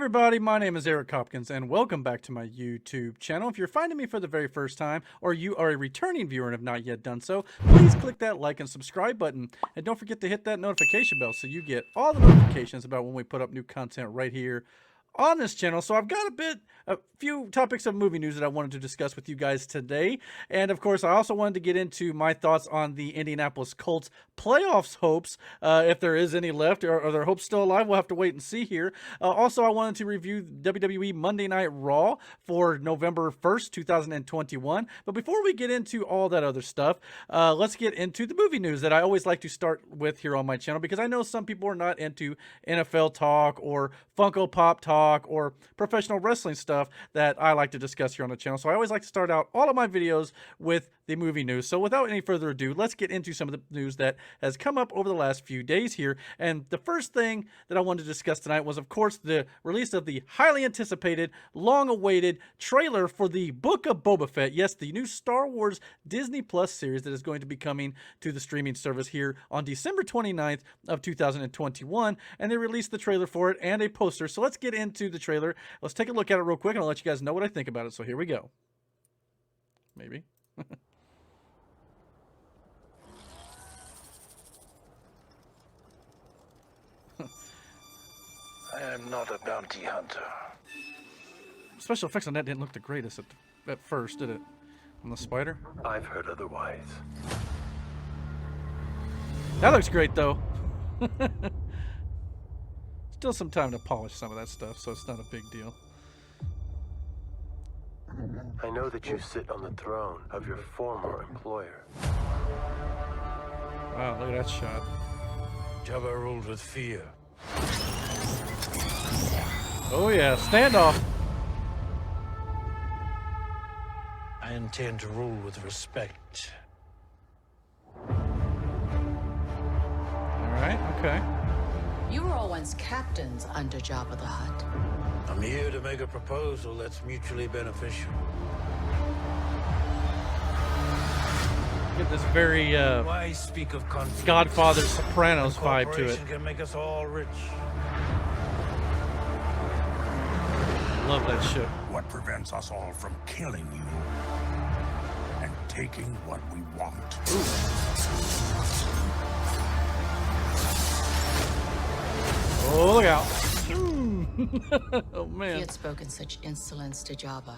everybody, my name is Eric Hopkins and welcome back to my YouTube channel. If you're finding me for the very first time or you are a returning viewer and have not yet done so, please click that like and subscribe button and don't forget to hit that notification bell so you get all the notifications about when we put up new content right here on this channel. So I've got a few topics of movie news that I wanted to discuss with you guys today. And of course, I also wanted to get into my thoughts on the Indianapolis Colts playoffs hopes. If there is any left, or are their hopes still alive? We'll have to wait and see here. Also, I wanted to review WWE Monday Night Raw for November 1st, 2021. But before we get into all that other stuff, let's get into the movie news that I always like to start with here on my channel, because I know some people are not into NFL talk or Funko Pop talk or professional wrestling stuff that I like to discuss here on the channel. So I always like to start out all of my videos with the movie news. So without any further ado, let's get into some of the news that has come up over the last few days here. And the first thing that I wanted to discuss tonight was, of course, the release of the highly anticipated, long-awaited trailer for the Book of Boba Fett. Yes, the new Star Wars Disney Plus series that is going to be coming to the streaming service here on December 29th of 2021. And they released the trailer for it and a poster. So let's get into the trailer. Let's take a look at it real quick and I'll let you guys know what I think about it. So here we go. Maybe. I am not a bounty hunter. Special effects on that didn't look the greatest at first, did it? On the spider? I've heard otherwise. That looks great, though. Still some time to polish some of that stuff, so it's not a big deal. I know that you sit on the throne of your former employer. Wow, look at that shot. Jabba ruled with fear. Oh yeah, standoff. I intend to rule with respect. Alright, okay. You were all once captains under Jabba the Hutt. I'm here to make a proposal that's mutually beneficial. Get this very Why speak of conflict? Godfather Sopranos vibe to it. Cooperation can make us all rich. Love that shit. What prevents us all from killing you and taking what we want? Oh, look out. Oh, If man. he had spoken such insolence to Jabba,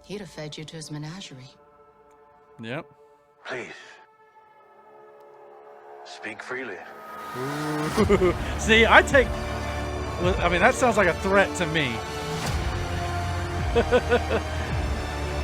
he'd have fed you to his menagerie. Yep. Please. Speak freely. See, I take... Well, I mean, that sounds like a threat to me.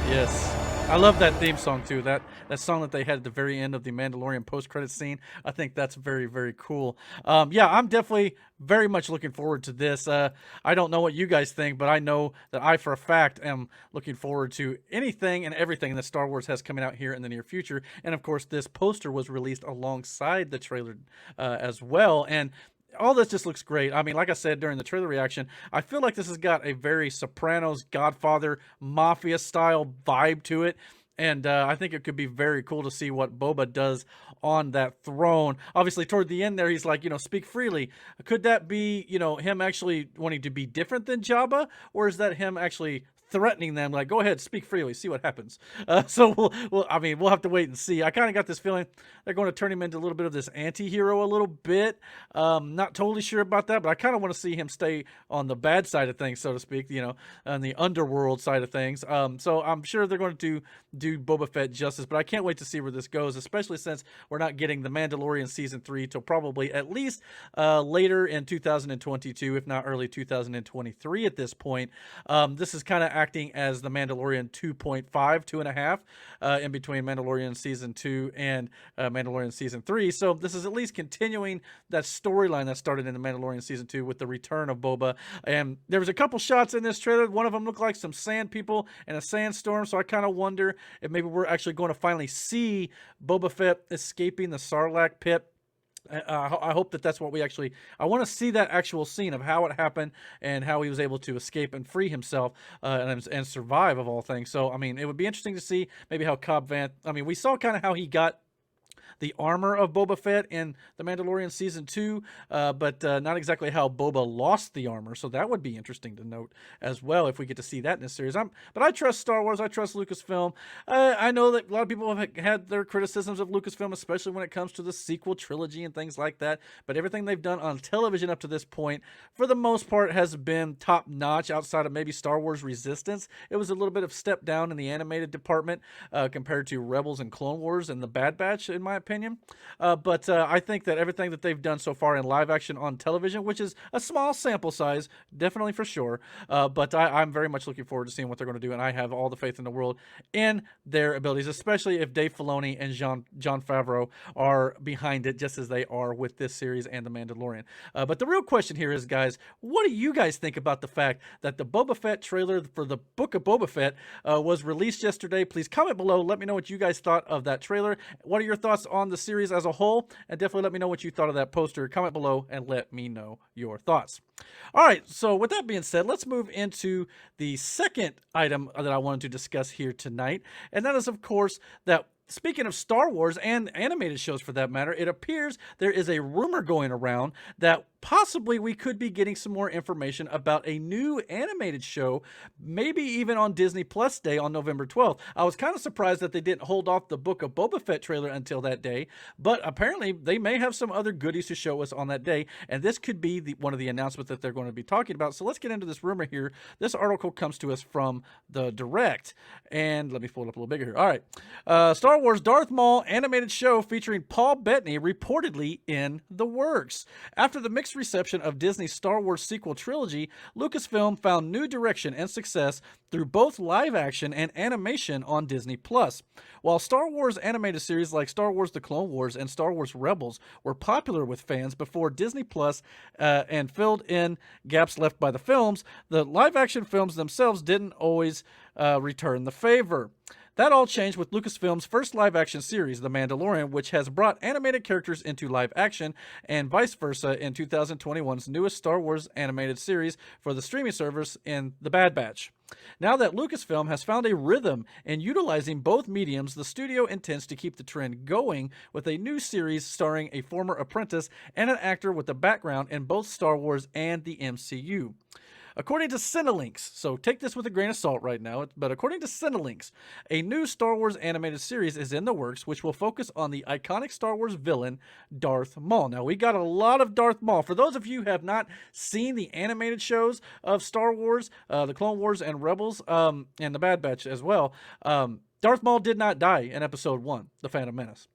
Yes. I love that theme song, too. That song that they had at the very end of the Mandalorian post-credit scene. I think that's very, very cool. Yeah, I'm definitely very much looking forward to this. I don't know what you guys think, but I know that I, for a fact, am looking forward to anything and everything that Star Wars has coming out here in the near future. And, of course, this poster was released alongside the trailer as well. And all this just looks great. I mean, like I said during the trailer reaction, I feel like this has got a very Sopranos, Godfather, Mafia-style vibe to it. And I think it could be very cool to see what Boba does on that throne. Obviously, toward the end there, he's like, speak freely. Could that be, him actually wanting to be different than Jabba? Or is that him actually threatening them, like, go ahead, speak freely, see what happens. So we'll have to wait and see. I kind of got this feeling they're going to turn him into a little bit of this anti-hero a little bit. Not totally sure about that, but I kind of want to see him stay on the bad side of things, so to speak, on the underworld side of things. So I'm sure they're going to do Boba Fett justice, but I can't wait to see where this goes, especially since we're not getting The Mandalorian Season 3 till probably at least later in 2022, if not early 2023 at this point. This is kind of acting as The Mandalorian 2.5, 2.5, in between Mandalorian Season 2 and Mandalorian Season 3. So this is at least continuing that storyline that started in The Mandalorian Season 2 with the return of Boba. And there was a couple shots in this trailer. One of them looked like some sand people and a sandstorm, so I kind of wonder if maybe we're actually going to finally see Boba Fett escaping the Sarlacc pit. I hope that that's what we actually... I want to see that actual scene of how it happened and how he was able to escape and free himself and survive, of all things. So, I mean, it would be interesting to see maybe how Cobb Vanth... I mean, we saw kind of how he got the armor of Boba Fett in The Mandalorian Season 2, but not exactly how Boba lost the armor. So that would be interesting to note as well if we get to see that in this series. But I trust Star Wars. I trust Lucasfilm. I know that a lot of people have had their criticisms of Lucasfilm, especially when it comes to the sequel trilogy and things like that. But everything they've done on television up to this point, for the most part, has been top notch outside of maybe Star Wars Resistance. It was a little bit of step down in the animated department compared to Rebels and Clone Wars and The Bad Batch, in my opinion. But I think that everything that they've done so far in live action on television, which is a small sample size, definitely for sure. But I'm very much looking forward to seeing what they're going to do, and I have all the faith in the world in their abilities, especially if Dave Filoni and Jon Favreau are behind it, just as they are with this series and The Mandalorian. But the real question here is, guys, what do you guys think about the fact that the Boba Fett trailer for the Book of Boba Fett was released yesterday? Please comment below. Let me know what you guys thought of that trailer. What are your thoughts on the series as a whole? And definitely let me know what you thought of that poster. Comment below and let me know your thoughts. All right, so with that being said, let's move into the second item that I wanted to discuss here tonight. And that is, of course, that speaking of Star Wars and animated shows for that matter, it appears there is a rumor going around that possibly we could be getting some more information about a new animated show, maybe even on Disney Plus Day on November 12th. I was kind of surprised that they didn't hold off the Book of Boba Fett trailer until that day, but apparently they may have some other goodies to show us on that day, and this could be one of the announcements that they're going to be talking about. So let's get into this rumor here. This article comes to us from The Direct, and let me pull it up a little bigger here. All right. Star Wars Darth Maul animated show featuring Paul Bettany reportedly in the works. After the mixed reception of Disney's Star Wars sequel trilogy, Lucasfilm found new direction and success through both live action and animation on Disney Plus. While Star Wars animated series like Star Wars The Clone Wars and Star Wars Rebels were popular with fans before Disney Plus and filled in gaps left by the films, the live action films themselves didn't always return the favor. That all changed with Lucasfilm's first live-action series, The Mandalorian, which has brought animated characters into live action, and vice versa in 2021's newest Star Wars animated series for the streaming service in The Bad Batch. Now that Lucasfilm has found a rhythm in utilizing both mediums, the studio intends to keep the trend going with a new series starring a former apprentice and an actor with a background in both Star Wars and the MCU. According to Cinelinx, so take this with a grain of salt right now, but according to Cinelinx, a new Star Wars animated series is in the works, which will focus on the iconic Star Wars villain, Darth Maul. Now, we got a lot of Darth Maul. For those of you who have not seen the animated shows of Star Wars, the Clone Wars and Rebels, and the Bad Batch as well, Darth Maul did not die in Episode 1, The Phantom Menace.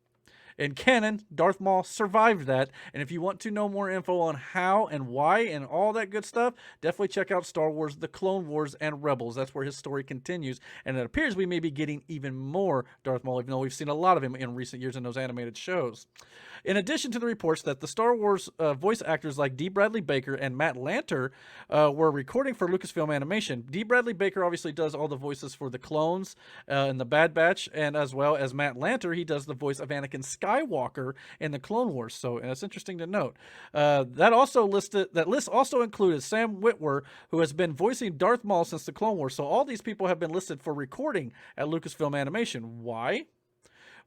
In canon, Darth Maul survived that, and if you want to know more info on how and why and all that good stuff, definitely check out Star Wars, The Clone Wars, and Rebels. That's where his story continues, and it appears we may be getting even more Darth Maul, even though we've seen a lot of him in recent years in those animated shows. In addition to the reports that the Star Wars voice actors like D. Bradley Baker and Matt Lanter were recording for Lucasfilm Animation, D. Bradley Baker obviously does all the voices for the clones in the Bad Batch, and as well as Matt Lanter, he does the voice of Anakin Skywalker in the Clone Wars. So it's interesting to note. That list also included Sam Witwer, who has been voicing Darth Maul since the Clone Wars. So all these people have been listed for recording at Lucasfilm Animation. Why?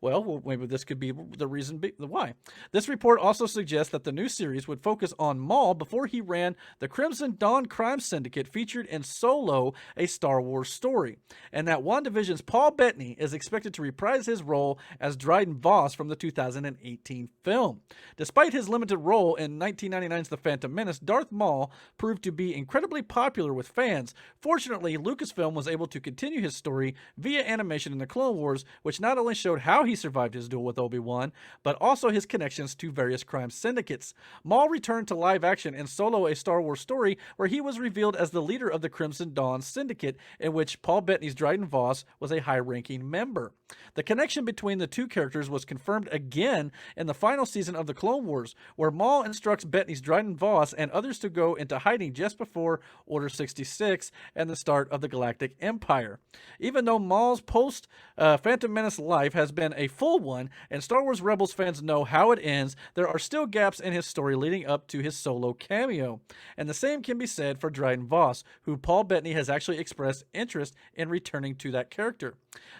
Well, maybe this could be the reason why. This report also suggests that the new series would focus on Maul before he ran the Crimson Dawn crime syndicate featured in Solo, a Star Wars story, and that WandaVision's Paul Bettany is expected to reprise his role as Dryden Voss from the 2018 film. Despite his limited role in 1999's The Phantom Menace, Darth Maul proved to be incredibly popular with fans. Fortunately, Lucasfilm was able to continue his story via animation in the Clone Wars, which not only showed how he survived his duel with Obi-Wan, but also his connections to various crime syndicates. Maul returned to live action in Solo, a Star Wars story, where he was revealed as the leader of the Crimson Dawn syndicate, in which Paul Bettany's Dryden Voss was a high-ranking member. The connection between the two characters was confirmed again in the final season of the Clone Wars, where Maul instructs Bettany's Dryden Voss and others to go into hiding just before Order 66 and the start of the Galactic Empire. Even though Maul's post-Phantom Menace life has been a full one, and Star Wars Rebels fans know how it ends, there are still gaps in his story leading up to his Solo cameo. And the same can be said for Dryden Voss, who Paul Bettany has actually expressed interest in returning to that character.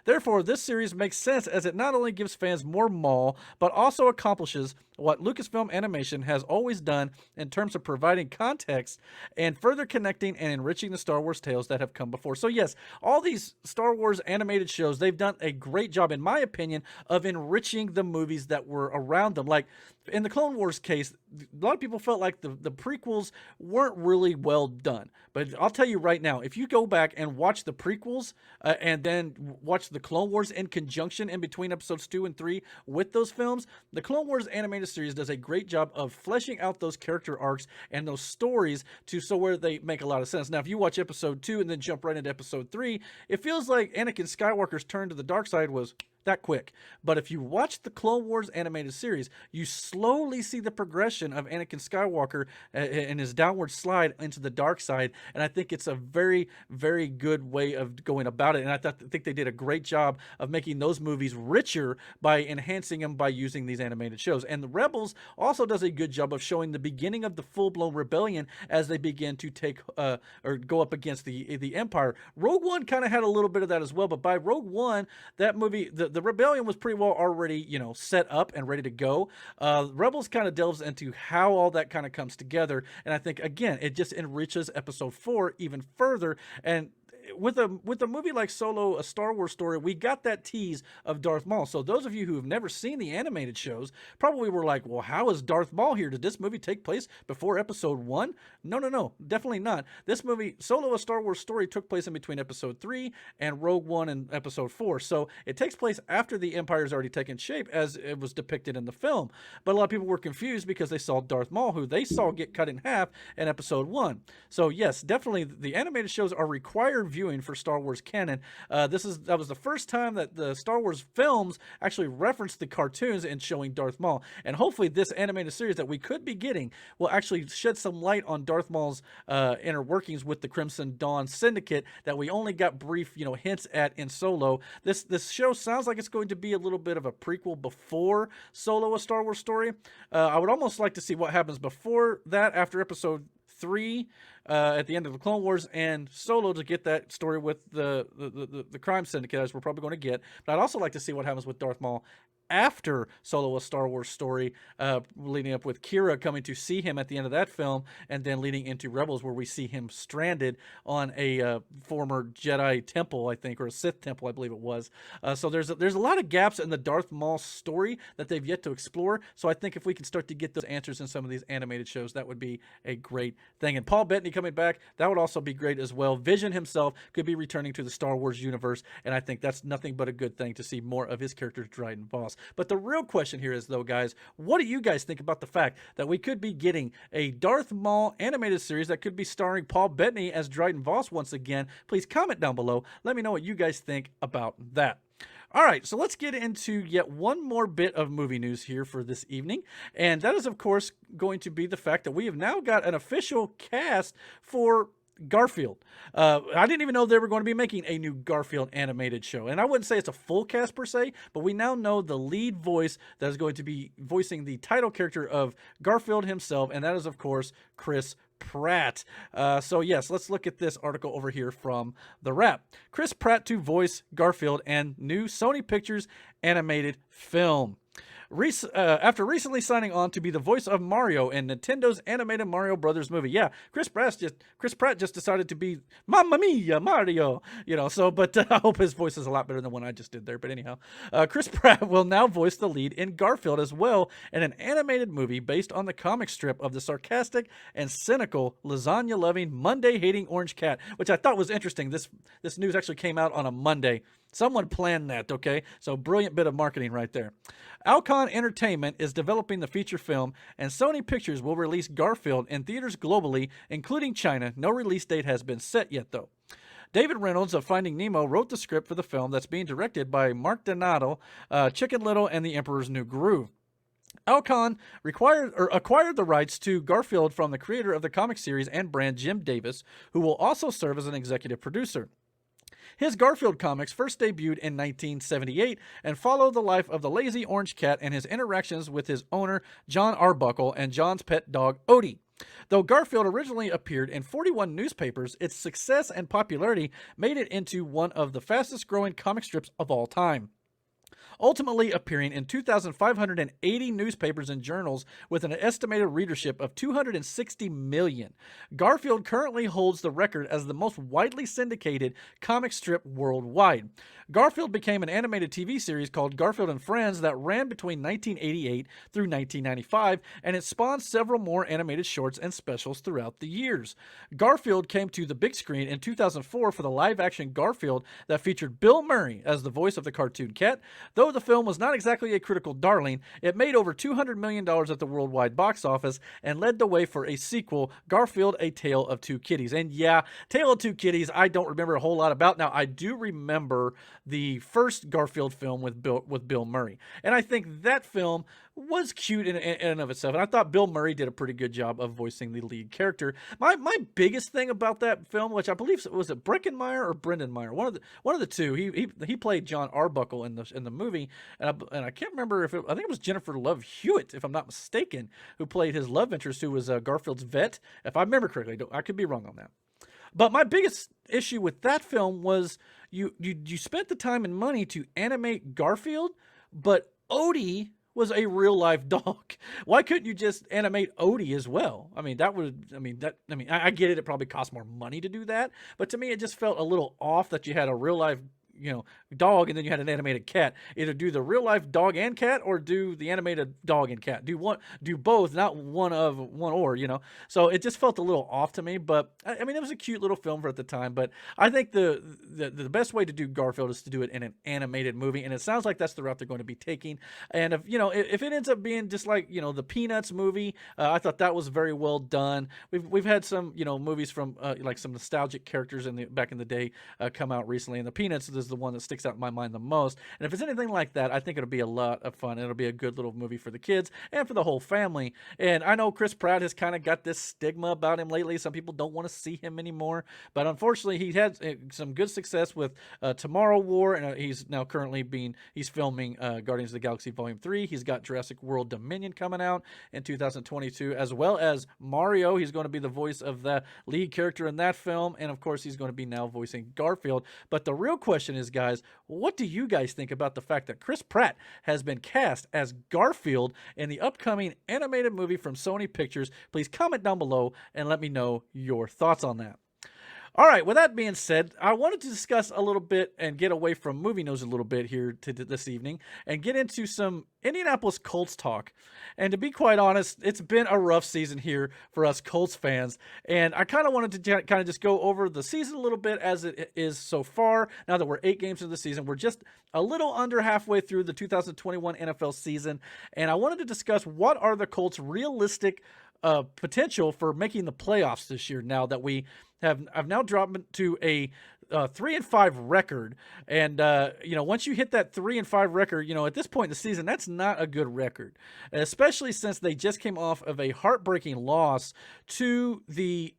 Therefore, this series series makes sense as it not only gives fans more Maul, but also accomplishes what Lucasfilm Animation has always done in terms of providing context and further connecting and enriching the Star Wars tales that have come before. So yes, all these Star Wars animated shows, they've done a great job, in my opinion, of enriching the movies that were around them. Like in the Clone Wars case, a lot of people felt like the prequels weren't really well done. But I'll tell you right now, if you go back and watch the prequels and then watch the Clone Wars in conjunction in between episodes 2 and 3 with those films, the Clone Wars animated series does a great job of fleshing out those character arcs and those stories to so where they make a lot of sense. Now, if you watch episode 2 and then jump right into episode 3, it feels like Anakin Skywalker's turn to the dark side was that quick. But if you watch the Clone Wars animated series, you slowly see the progression of Anakin Skywalker and his downward slide into the dark side. And I think it's a very, very good way of going about it. And I think they did a great job of making those movies richer by enhancing them by using these animated shows. And the Rebels also does a good job of showing the beginning of the full-blown rebellion as they begin to take or go up against the Empire. Rogue One kind of had a little bit of that as well, but by Rogue One, that movie, the rebellion was pretty well already, set up and ready to go. Rebels kind of delves into how all that kind of comes together, and I think again it just enriches episode 4 even further. And with a movie like Solo, A Star Wars Story, we got that tease of Darth Maul. So those of you who have never seen the animated shows probably were like, well, how is Darth Maul here? Did this movie take place before episode 1? No, definitely not. This movie, Solo, A Star Wars Story, took place in between episode 3 and Rogue One and episode 4. So it takes place after the Empire's already taken shape as it was depicted in the film. But a lot of people were confused because they saw Darth Maul, who they saw get cut in half in episode 1. So yes, definitely the animated shows are required viewing for Star Wars canon. That was the first time that the Star Wars films actually referenced the cartoons in showing Darth Maul. And hopefully this animated series that we could be getting will actually shed some light on Darth Maul's inner workings with the Crimson Dawn Syndicate that we only got brief, hints at in Solo. This show sounds like it's going to be a little bit of a prequel before Solo, A Star Wars Story. I would almost like to see what happens before that, after episode 3 at the end of the Clone Wars, and Solo to get that story with the crime syndicate, as we're probably going to get. But I'd also like to see what happens with Darth Maul after Solo, A Star Wars Story, leading up with Kira coming to see him at the end of that film, and then leading into Rebels, where we see him stranded on a former Jedi temple, I think, or a Sith temple, I believe it was. So there's a lot of gaps in the Darth Maul story that they've yet to explore. So I think if we can start to get those answers in some of these animated shows, that would be a great thing. And Paul Bettany coming back, that would also be great as well. Vision himself could be returning to the Star Wars universe, and I think that's nothing but a good thing to see more of his character, Dryden Voss. But the real question here is, though, guys, what do you guys think about the fact that we could be getting a Darth Maul animated series that could be starring Paul Bettany as Dryden Voss once again? Please comment down below. Let me know what you guys think about that. All right, so let's get into yet one more bit of movie news here for this evening. And that is, of course, going to be the fact that we have now got an official cast for Garfield. I didn't even know they were going to be making a new Garfield animated show. And I wouldn't say it's a full cast per se, but we now know the lead voice that is going to be voicing the title character of Garfield himself, and that is, of course, Chris Pratt. So yes, let's look at this article over here from The Wrap. Chris Pratt to voice Garfield and new Sony Pictures animated film. After recently signing on to be the voice of Mario in Nintendo's animated Mario Brothers movie. Yeah, Chris Pratt just decided to be Mamma Mia Mario, but I hope his voice is a lot better than the one I just did there. But anyhow, Chris Pratt will now voice the lead in Garfield as well in an animated movie based on the comic strip of the sarcastic and cynical lasagna-loving, Monday-hating orange cat, which I thought was interesting. This news actually came out on a Monday. Someone planned that, okay? So brilliant bit of marketing right there. Alcon Entertainment is developing the feature film, and Sony Pictures will release Garfield in theaters globally, including China. No release date has been set yet, though. David Reynolds of Finding Nemo wrote the script for the film that's being directed by Mark Donato, Chicken Little, and The Emperor's New Groove. Alcon acquired the rights to Garfield from the creator of the comic series and brand, Jim Davis, who will also serve as an executive producer. His Garfield comics first debuted in 1978 and follow the life of the lazy orange cat and his interactions with his owner, John Arbuckle, and John's pet dog, Odie. Though Garfield originally appeared in 41 newspapers, its success and popularity made it into one of the fastest-growing comic strips of all time. ultimately appearing in 2,580 newspapers and journals with an estimated readership of 260 million. Garfield currently holds the record as the most widely syndicated comic strip worldwide. Garfield became an animated TV series called Garfield and Friends that ran between 1988 through 1995, and it spawned several more animated shorts and specials throughout the years. Garfield came to the big screen in 2004 for the live-action Garfield that featured Bill Murray as the voice of the cartoon cat. Though the film was not exactly a critical darling, it made over $200 million at the worldwide box office and led the way for a sequel, Garfield: A Tale of Two Kitties. And yeah, Tale of Two Kitties, I don't remember a whole lot about. Now, I do remember the first Garfield film with Bill Murray, and I think that film was cute in and of itself, and I thought Bill Murray did a pretty good job of voicing the lead character. My biggest thing about that film, which I believe was it Breckenmeyer or Brendan Meyer, one of the two. He played John Arbuckle in the movie, and I can't remember if I think it was Jennifer Love Hewitt, if I'm not mistaken, who played his love interest, who was Garfield's vet, if I remember correctly. I could be wrong on that. But my biggest issue with that film was you spent the time and money to animate Garfield, but Odie was a real life dog. Why couldn't you just animate Odie as well? I get it. It probably costs more money to do that, but to me, it just felt a little off that you had a real life dog, and then you had an animated cat. Either do the real life dog and cat, or do the animated dog and cat. Do both, not one or. So it just felt a little off to me. But I mean, it was a cute little film for at the time. But I think the best way to do Garfield is to do it in an animated movie, and it sounds like that's the route they're going to be taking. And if it ends up being just like the Peanuts movie, I thought that was very well done. We've had some movies from like some nostalgic characters back in the day come out recently, and the Peanuts is the one that sticks out in my mind the most. And if it's anything like that, I think it'll be a lot of fun. It'll be a good little movie for the kids and for the whole family. And I know Chris Pratt has kind of got this stigma about him lately. Some people don't want to see him anymore, but unfortunately he had some good success with Tomorrow War, and he's now currently he's filming Guardians of the Galaxy Volume 3. He's got Jurassic World Dominion coming out in 2022, as well as Mario. He's going to be the voice of the lead character in that film, and of course he's going to be now voicing Garfield. But the real question is, guys, what do you guys think about the fact that Chris Pratt has been cast as Garfield in the upcoming animated movie from Sony Pictures? Please comment down below and let me know your thoughts on that. All right, with that being said, I wanted to discuss a little bit and get away from movie news a little bit here this evening and get into some Indianapolis Colts talk. And to be quite honest, it's been a rough season here for us Colts fans. And I kind of wanted to kind of just go over the season a little bit as it is so far. Now that we're 8 games into the season, we're just a little under halfway through the 2021 NFL season. And I wanted to discuss what are the Colts' realistic potential for making the playoffs this year, now that I've now dropped to a 3-5 record. And once you hit that 3-5 record, at this point in the season, that's not a good record, especially since they just came off of a heartbreaking loss to the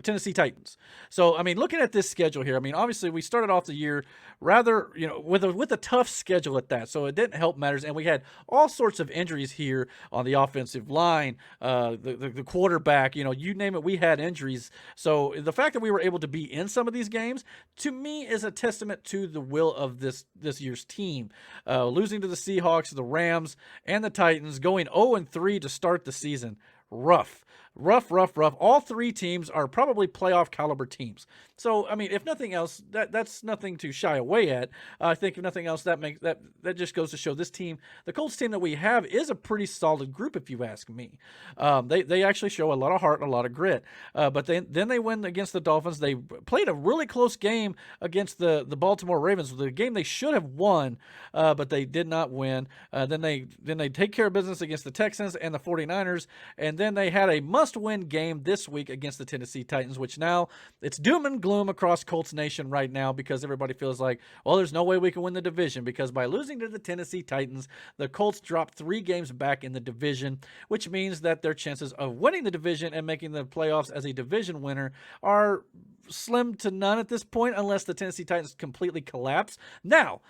Tennessee Titans. So, I mean, looking at this schedule here, I mean, obviously we started off the year rather, with a tough schedule at that. So it didn't help matters. And we had all sorts of injuries here on the offensive line, the quarterback, you name it, we had injuries. So the fact that we were able to be in some of these games, to me, is a testament to the will of this year's team. Losing to the Seahawks, the Rams, and the Titans, going 0-3 to start the season. Rough. All 3 teams are probably playoff caliber teams. So, I mean, if nothing else, that's nothing to shy away at. I think if nothing else, that just goes to show this team, the Colts team that we have, is a pretty solid group, if you ask me. They actually show a lot of heart and a lot of grit. But then they win against the Dolphins. They played a really close game against the Baltimore Ravens, the game they should have won, but they did not win. Then they take care of business against the Texans and the 49ers, and then they had a must-win game this week against the Tennessee Titans, which now it's doom and gloom across Colts Nation right now, because everybody feels like, well, there's no way we can win the division, because by losing to the Tennessee Titans, the Colts dropped 3 games back in the division, which means that their chances of winning the division and making the playoffs as a division winner are slim to none at this point, unless the Tennessee Titans completely collapse. Now,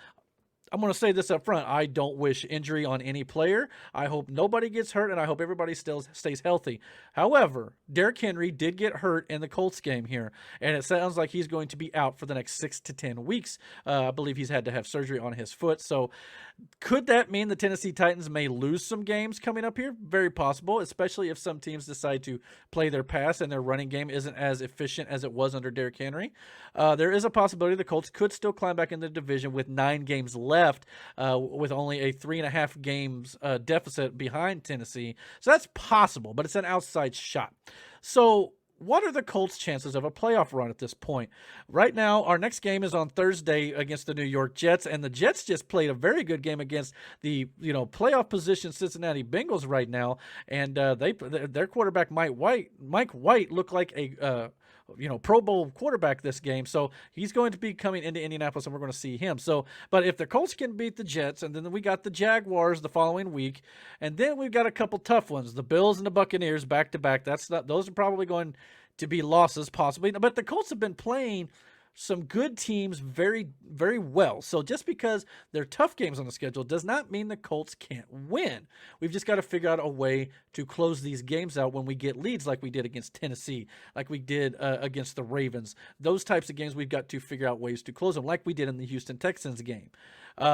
I'm going to say this up front. I don't wish injury on any player. I hope nobody gets hurt, and I hope everybody still stays healthy. However, Derrick Henry did get hurt in the Colts game here, and it sounds like he's going to be out for the next 6 to 10 weeks. I believe he's had to have surgery on his foot. So could that mean the Tennessee Titans may lose some games coming up here? Very possible, especially if some teams decide to play their pass and their running game isn't as efficient as it was under Derrick Henry. There is a possibility the Colts could still climb back in the division with 9 games left, with only a 3.5 games deficit behind Tennessee. So that's possible, but it's an outside shot. So what are the Colts' chances of a playoff run at this point? Right now, our next game is on Thursday against the New York Jets, and the Jets just played a very good game against the playoff position Cincinnati Bengals right now, and their quarterback Mike White looked like a Pro Bowl quarterback this game. So he's going to be coming into Indianapolis, and we're going to see him. So, but if the Colts can beat the Jets, and then we got the Jaguars the following week, and then we've got a couple tough ones, the Bills and the Buccaneers back to back. Those are probably going to be losses possibly. But the Colts have been playing some good teams very, very well. So just because they're tough games on the schedule does not mean the Colts can't win. We've just got to figure out a way to close these games out when we get leads, like we did against Tennessee, like we did against the Ravens. Those types of games, we've got to figure out ways to close them, like we did in the Houston Texans game.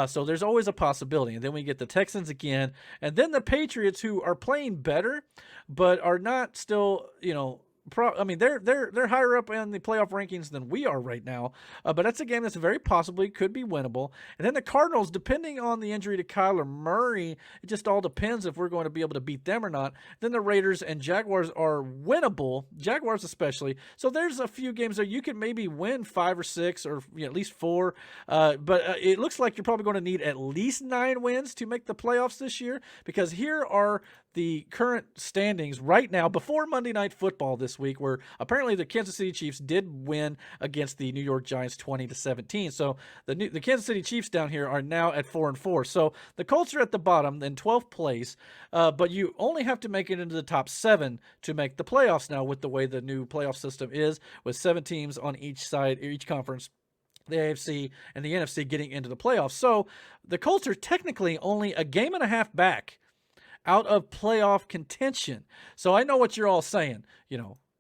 So there's always a possibility. And then we get the Texans again, and then the Patriots, who are playing better, but are not still, they're higher up in the playoff rankings than we are right now. But that's a game that's very possibly could be winnable. And then the Cardinals, depending on the injury to Kyler Murray, it just all depends if we're going to be able to beat them or not. Then the Raiders and Jaguars are winnable, Jaguars especially. So there's a few games there you can maybe win 5 or 6 or at least 4. But it looks like you're probably going to need at least 9 wins to make the playoffs this year, because here are the current standings right now before Monday Night Football this week, where apparently the Kansas City Chiefs did win against the New York Giants 20-17. So the Kansas City Chiefs down here are now at 4-4. So the Colts are at the bottom in 12th place, but you only have to make it into the top 7 to make the playoffs now, with the way the new playoff system is, with 7 teams on each side, each conference, the AFC and the NFC getting into the playoffs. So the Colts are technically only a game and a half back out of playoff contention. So I know what you're all saying,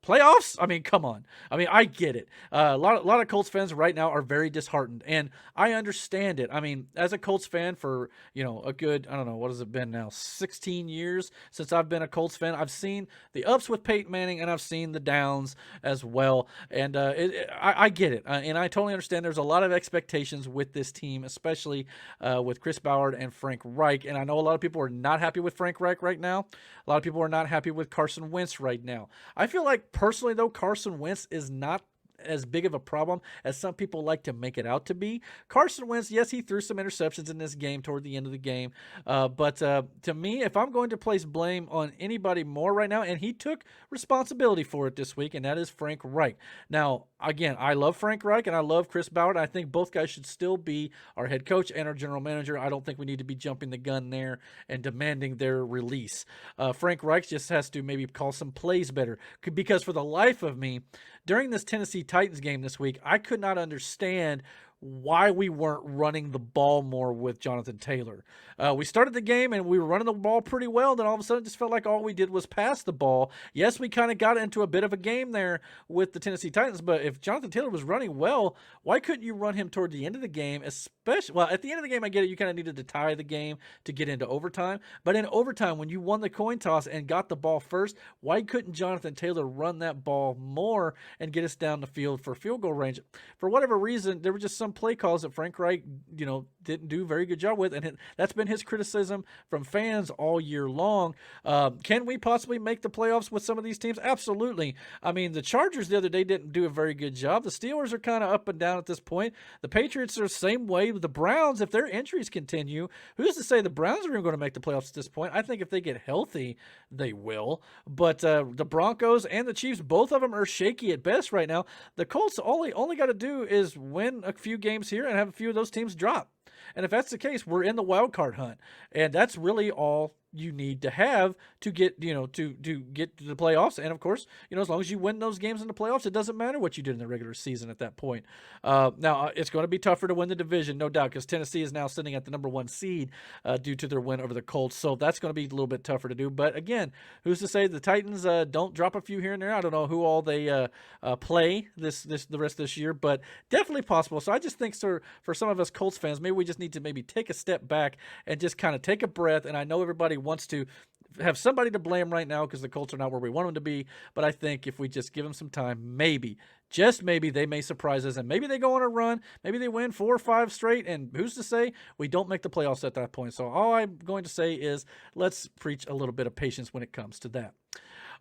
playoffs? I mean, come on. I mean, I get it. A lot of Colts fans right now are very disheartened, and I understand it. I mean, as a Colts fan for, a good, I don't know, what has it been now, 16 years since I've been a Colts fan, I've seen the ups with Peyton Manning, and I've seen the downs as well, and I get it, and I totally understand there's a lot of expectations with this team, especially with Chris Ballard and Frank Reich, and I know a lot of people are not happy with Frank Reich right now. A lot of people are not happy with Carson Wentz right now. I feel like, personally, though, Carson Wentz is not as big of a problem as some people like to make it out to be. Carson Wentz, yes, he threw some interceptions in this game toward the end of the game, but to me, if I'm going to place blame on anybody more right now, and he took responsibility for it this week, and that is Frank Reich. Now, again, I love Frank Reich and I love Chris Ballard. I think both guys should still be our head coach and our general manager. I don't think we need to be jumping the gun there and demanding their release. Frank Reich just has to maybe call some plays better, because for the life of me, during this Tennessee Titans game this week, I could not understand why we weren't running the ball more with Jonathan Taylor. We started the game and we were running the ball pretty well. Then all of a sudden it just felt like all we did was pass the ball. Yes, we kind of got into a bit of a game there with the Tennessee Titans, but if Jonathan Taylor was running well, why couldn't you run him toward the end of the game? Especially, well, at the end of the game, I get it. You kind of needed to tie the game to get into overtime. But in overtime, when you won the coin toss and got the ball first, why couldn't Jonathan Taylor run that ball more and get us down the field for field goal range? For whatever reason, there were just some play calls that Frank Reich, didn't do a very good job with, and that's been his criticism from fans all year long. Can we possibly make the playoffs with some of these teams? Absolutely. I mean, the Chargers the other day didn't do a very good job. The Steelers are kind of up and down at this point. The Patriots are the same way. The Browns, if their injuries continue, who's to say the Browns are even going to make the playoffs at this point? I think if they get healthy, they will. But the Broncos and the Chiefs, both of them are shaky at best right now. The Colts only got to do is win a few games here and have a few of those teams drop. And if that's the case, we're in the wild card hunt. And that's really all you need to have to get, to get to the playoffs. And of course, as long as you win those games in the playoffs, it doesn't matter what you did in the regular season at that point. Now it's going to be tougher to win the division, no doubt, because Tennessee is now sitting at the number 1 seed due to their win over the Colts. So that's going to be a little bit tougher to do. But again, who's to say the Titans don't drop a few here and there? I don't know who all they play the rest of this year, but definitely possible. So I just think, sir, for some of us Colts fans, maybe we just need to maybe take a step back and just kind of take a breath. And I know everybody wants to have somebody to blame right now because the Colts are not where we want them to be. But I think if we just give them some time, maybe, just maybe, they may surprise us. And maybe they go on a run. Maybe they win 4 or 5 straight. And who's to say we don't make the playoffs at that point? So all I'm going to say is let's preach a little bit of patience when it comes to that.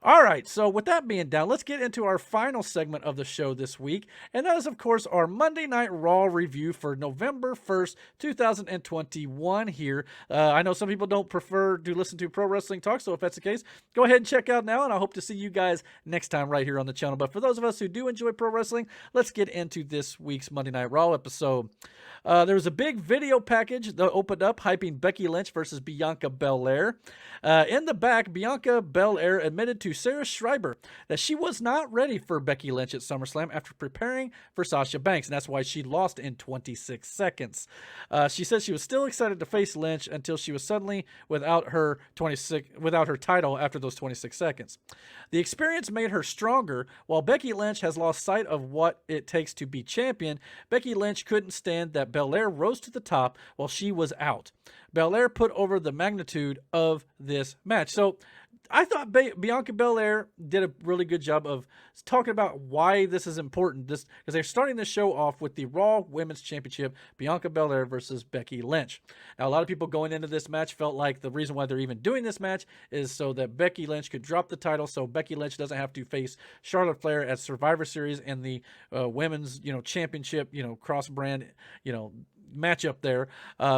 All right, so with that being down, let's get into our final segment of the show this week, and that is, of course, our Monday Night Raw review for November 1st, 2021 here. I know some people don't prefer to listen to Pro Wrestling Talk, so if that's the case, go ahead and check out now, and I hope to see you guys next time right here on the channel. But for those of us who do enjoy pro wrestling, let's get into this week's Monday Night Raw episode. There was a big video package that opened up hyping Becky Lynch versus Bianca Belair. In the back, Bianca Belair admitted to Sarah Schreiber that she was not ready for Becky Lynch at SummerSlam after preparing for Sasha Banks, and that's why she lost in 26 seconds. She said she was still excited to face Lynch until she was suddenly without her title after those 26 seconds. The experience made her stronger. While Becky Lynch has lost sight of what it takes to be champion, Becky Lynch couldn't stand that Belair rose to the top while she was out. Belair put over the magnitude of this match. So I thought Bianca Belair did a really good job of talking about why this is important. Because they're starting the show off with the Raw Women's Championship, Bianca Belair versus Becky Lynch. Now, a lot of people going into this match felt like the reason why they're even doing this match is so that Becky Lynch could drop the title, so Becky Lynch doesn't have to face Charlotte Flair at Survivor Series and the Women's, Championship, cross-brand, matchup there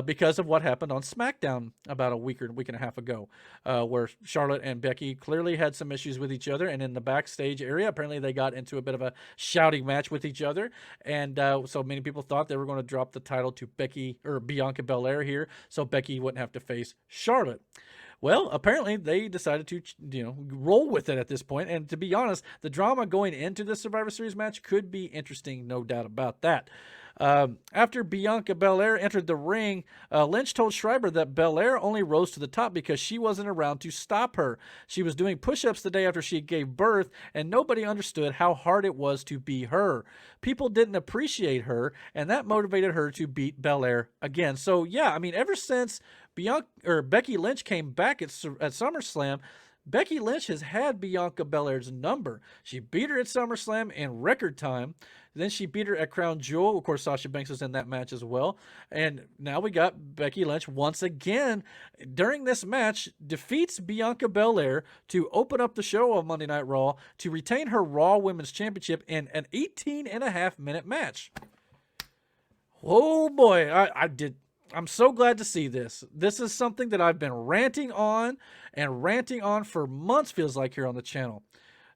because of what happened on Smackdown about a week and a half ago, where Charlotte and Becky clearly had some issues with each other, and in the backstage area apparently they got into a bit of a shouting match with each other, and so many people thought they were going to drop the title to Bianca Belair here so Becky wouldn't have to face Charlotte. Well, apparently they decided to, roll with it at this point. And to be honest, the drama going into this Survivor Series match could be interesting, no doubt about that. After Bianca Belair entered the ring, Lynch told Schreiber that Belair only rose to the top because she wasn't around to stop her. She was doing push-ups the day after she gave birth, and nobody understood how hard it was to be her. People didn't appreciate her, and that motivated her to beat Belair again. So, yeah, I mean, ever since Becky Lynch came back at SummerSlam, Becky Lynch has had Bianca Belair's number. She beat her at SummerSlam in record time. Then she beat her at Crown Jewel. Of course, Sasha Banks was in that match as well. And now we got Becky Lynch once again during this match defeats Bianca Belair to open up the show on Monday Night Raw to retain her Raw Women's Championship in an 18.5-minute match. Oh boy, I'm so glad to see this. This is something that I've been ranting on for months, feels like, here on the channel.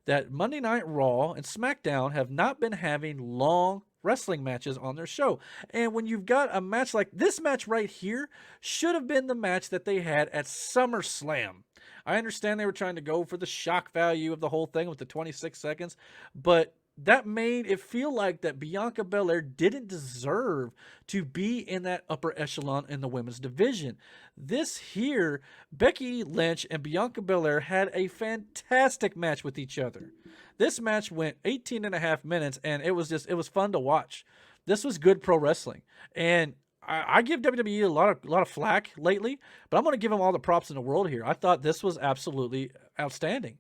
That Monday Night Raw and Smackdown have not been having long wrestling matches on their show. And when you've got a match like this match right here, should have been the match that they had at SummerSlam. I understand they were trying to go for the shock value of the whole thing with the 26 seconds, but that made it feel like that Bianca Belair didn't deserve to be in that upper echelon in the women's division. This here, Becky Lynch and Bianca Belair had a fantastic match with each other. This match went 18.5 minutes, and it was fun to watch. This was good pro wrestling. And I give WWE a lot of flack lately, but I'm going to give them all the props in the world here. I thought this was absolutely outstanding.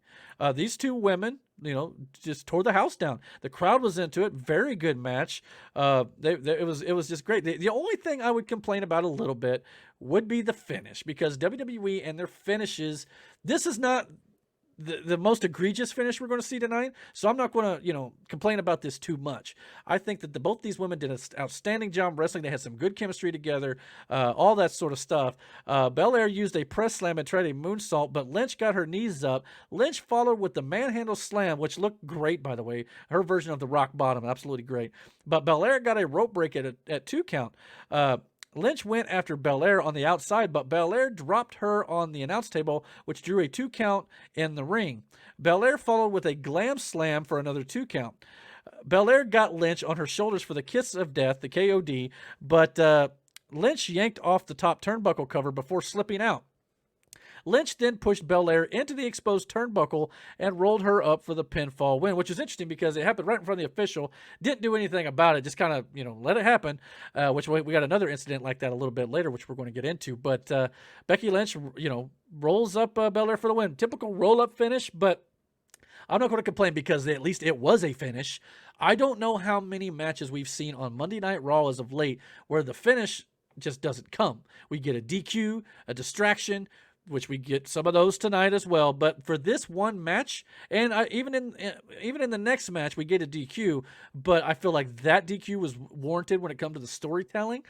These two women, just tore the house down. The crowd was into it. Very good match. It was just great. The only thing I would complain about a little bit would be the finish, because WWE and their finishes, this is not the most egregious finish we're going to see tonight, so I'm not going to complain about this too much. I think that both these women did an outstanding job wrestling. They had some good chemistry together, all that sort of stuff. Belair used a press slam and tried a moonsault, but Lynch got her knees up. Lynch followed with the manhandle slam, which looked great, by the way. Her version of the rock bottom, absolutely great. But Belair got a rope break at 2 count. Lynch went after Belair on the outside, but Belair dropped her on the announce table, which drew a 2 count in the ring. Belair followed with a glam slam for another 2 count. Belair got Lynch on her shoulders for the kiss of death, the KOD, but Lynch yanked off the top turnbuckle cover before slipping out. Lynch then pushed Belair into the exposed turnbuckle and rolled her up for the pinfall win, which is interesting because it happened right in front of the official. Didn't do anything about it, just kind of, let it happen, which we got another incident like that a little bit later, which we're going to get into. But Becky Lynch, rolls up Belair for the win. Typical roll-up finish, but I'm not going to complain because at least it was a finish. I don't know how many matches we've seen on Monday Night Raw as of late where the finish just doesn't come. We get a DQ, a distraction, which we get some of those tonight as well. But for this one match, and even in the next match, we get a DQ. But I feel like that DQ was warranted when it comes to the storytelling.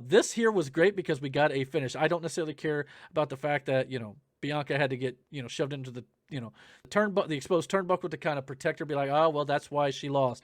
This here was great because we got a finish. I don't necessarily care about the fact that Bianca had to get shoved into the the exposed turnbuckle to kind of protect her. Be like, oh well, that's why she lost.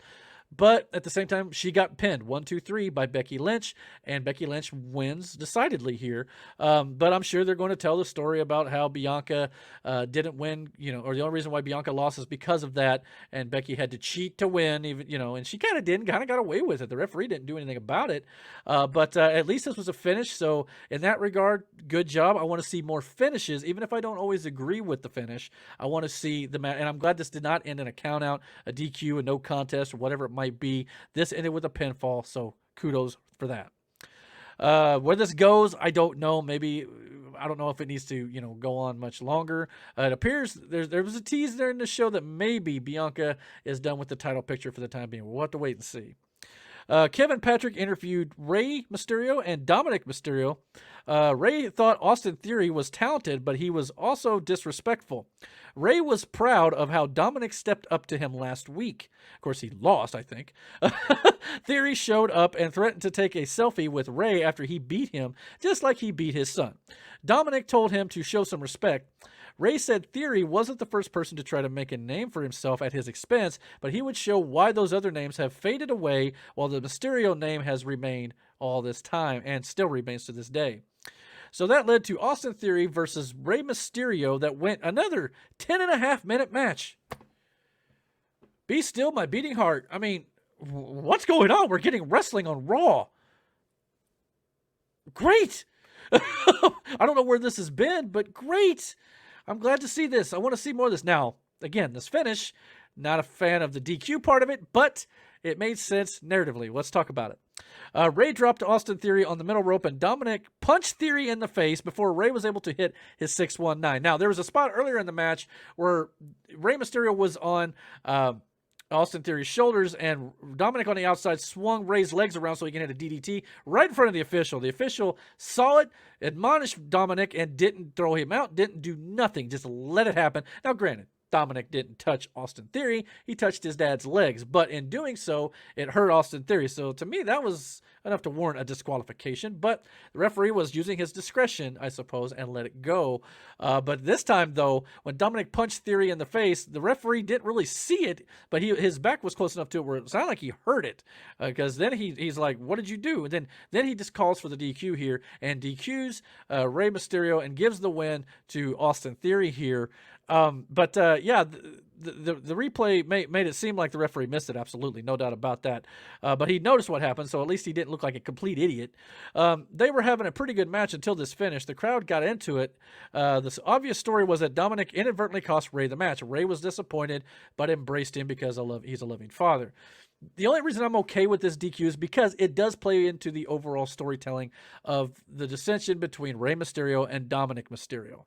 But at the same time, she got pinned 1, 2, 3 by Becky Lynch, and Becky Lynch wins decidedly here. But I'm sure they're going to tell the story about how Bianca didn't win, or the only reason why Bianca lost is because of that, and Becky had to cheat to win, even, and she kind of got away with it. The referee didn't do anything about it. But at least this was a finish. So in that regard, good job. I want to see more finishes, even if I don't always agree with the finish. I want to see the match, and I'm glad this did not end in a count out, a DQ, a no contest, or whatever it might be. This ended with a pinfall, so kudos for that. Where this goes, I don't know. Maybe, I don't know if it needs to, go on much longer. It appears there was a tease there in the show that maybe Bianca is done with the title picture for the time being. We'll have to wait and see. Kevin Patrick interviewed Rey Mysterio and Dominic Mysterio. Rey thought Austin Theory was talented, but he was also disrespectful. Rey was proud of how Dominic stepped up to him last week. Of course, he lost, I think. Theory showed up and threatened to take a selfie with Rey after he beat him, just like he beat his son. Dominic told him to show some respect. Rey said Theory wasn't the first person to try to make a name for himself at his expense, but he would show why those other names have faded away while the Mysterio name has remained all this time and still remains to this day. So that led to Austin Theory versus Rey Mysterio that went another 10.5-minute match. Be still my beating heart. I mean, what's going on? We're getting wrestling on Raw. Great. I don't know where this has been, but great. I'm glad to see this. I want to see more of this. Now, again, this finish, not a fan of the DQ part of it, but it made sense narratively. Let's talk about it. Rey dropped Austin Theory on the middle rope, and Dominic punched Theory in the face before Rey was able to hit his 619. Now, there was a spot earlier in the match where Rey Mysterio was on Austin Theory's shoulders, and Dominic on the outside swung Rey's legs around so he can hit a DDT right in front of the official. The official saw it, admonished Dominic, and didn't throw him out, didn't do nothing, just let it happen. Now, granted, Dominic didn't touch Austin Theory. He touched his dad's legs, but in doing so, it hurt Austin Theory. So to me, that was enough to warrant a disqualification, but the referee was using his discretion, I suppose, and let it go. But this time, though, when Dominic punched Theory in the face, the referee didn't really see it, but his back was close enough to it where it sounded like he heard it, because then he's like, what did you do? And then he just calls for the DQ here and DQs Rey Mysterio and gives the win to Austin Theory here. Yeah, the replay made it seem like the referee missed it. Absolutely, no doubt about that. But he noticed what happened, so at least he didn't look like a complete idiot. They were having a pretty good match until this finish. The crowd got into it. The obvious story was that Dominic inadvertently cost Rey the match. Rey was disappointed, but embraced him because he's a loving father. The only reason I'm okay with this DQ is because it does play into the overall storytelling of the dissension between Rey Mysterio and Dominic Mysterio.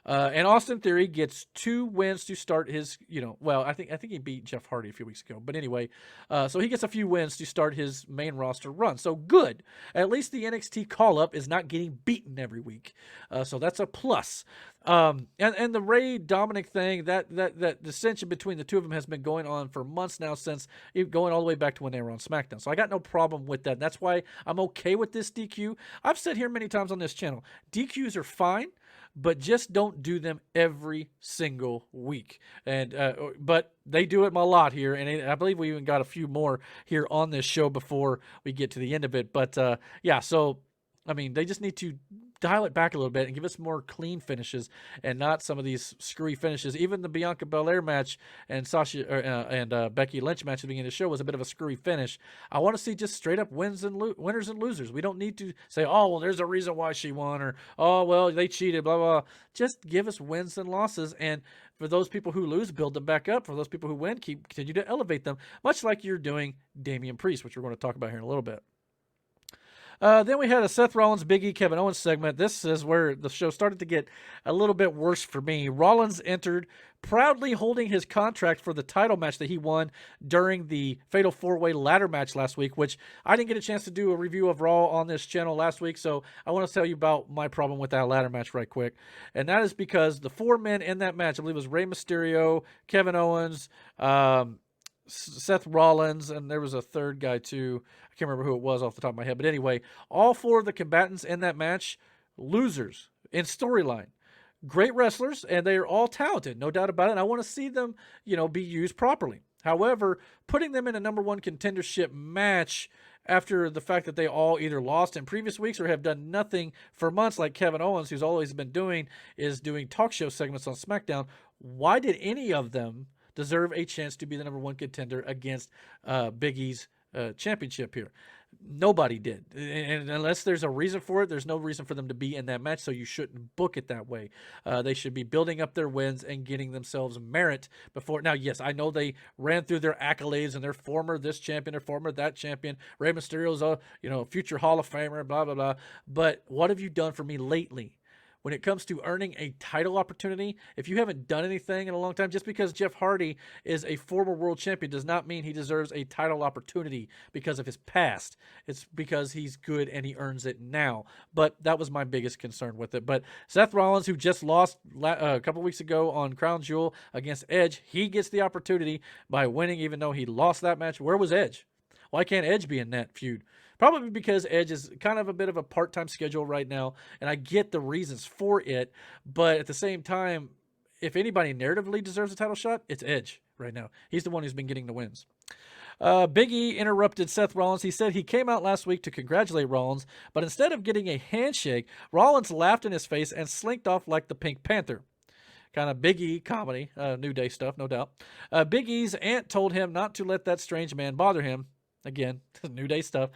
And Austin Theory gets 2 wins to start his, I think he beat Jeff Hardy a few weeks ago. But anyway, so he gets a few wins to start his main roster run. So good. At least the NXT call-up is not getting beaten every week. So that's a plus. And the Rey Dominic thing, that dissension between the two of them has been going on for months now, since going all the way back to when they were on Smackdown. So I got no problem with that. That's why I'm okay with this DQ. I've said here many times on this channel, DQs are fine, but just don't do them every single week. But they do it a lot here, and I believe we even got a few more here on this show before we get to the end of it. But yeah, so I mean, they just need to dial it back a little bit and give us more clean finishes and not some of these screwy finishes. Even the Bianca Belair match and Becky Lynch match at the beginning of the show was a bit of a screwy finish. I want to see just straight up winners and losers. We don't need to say, oh, well, there's a reason why she won, or, oh, well, they cheated, blah, blah, blah. Just give us wins and losses. And for those people who lose, build them back up. For those people who win, continue to elevate them, much like you're doing Damian Priest, which we're going to talk about here in a little bit. Then we had a Seth Rollins, Big E, Kevin Owens segment. This is where the show started to get a little bit worse for me. Rollins entered, proudly holding his contract for the title match that he won during the Fatal 4-Way ladder match last week, which I didn't get a chance to do a review of Raw on this channel last week, so I want to tell you about my problem with that ladder match right quick. And that is because the 4 men in that match, I believe it was Rey Mysterio, Kevin Owens, Seth Rollins, and there was a third guy too. I can't remember who it was off the top of my head. But anyway, all 4 of the combatants in that match, losers in storyline. Great wrestlers, and they are all talented, no doubt about it. And I want to see them, be used properly. However, putting them in a number 1 contendership match after the fact that they all either lost in previous weeks or have done nothing for months, like Kevin Owens, who's always been doing talk show segments on SmackDown. Why did any of them deserve a chance to be the number 1 contender against Big E's championship here? Nobody did. And unless there's a reason for it, there's no reason for them to be in that match, so you shouldn't book it that way. They should be building up their wins and getting themselves merit before. Now, yes, I know they ran through their accolades and they're former this champion or former that champion. Rey Mysterio's a future Hall of Famer, blah, blah, blah. But what have you done for me lately? When it comes to earning a title opportunity, if you haven't done anything in a long time, just because Jeff Hardy is a former world champion does not mean he deserves a title opportunity because of his past. It's because he's good and he earns it now. But that was my biggest concern with it. But Seth Rollins, who just lost a couple weeks ago on Crown Jewel against Edge, he gets the opportunity by winning even though he lost that match. Where was Edge? Why can't Edge be in that feud? Probably because Edge is kind of a bit of a part-time schedule right now, and I get the reasons for it, but at the same time, if anybody narratively deserves a title shot, it's Edge right now. He's the one who's been getting the wins. Big E interrupted Seth Rollins. He said he came out last week to congratulate Rollins, but instead of getting a handshake, Rollins laughed in his face and slinked off like the Pink Panther. Kind of Big E comedy, New Day stuff, no doubt. Big E's aunt told him not to let that strange man bother him. Again, New Day stuff.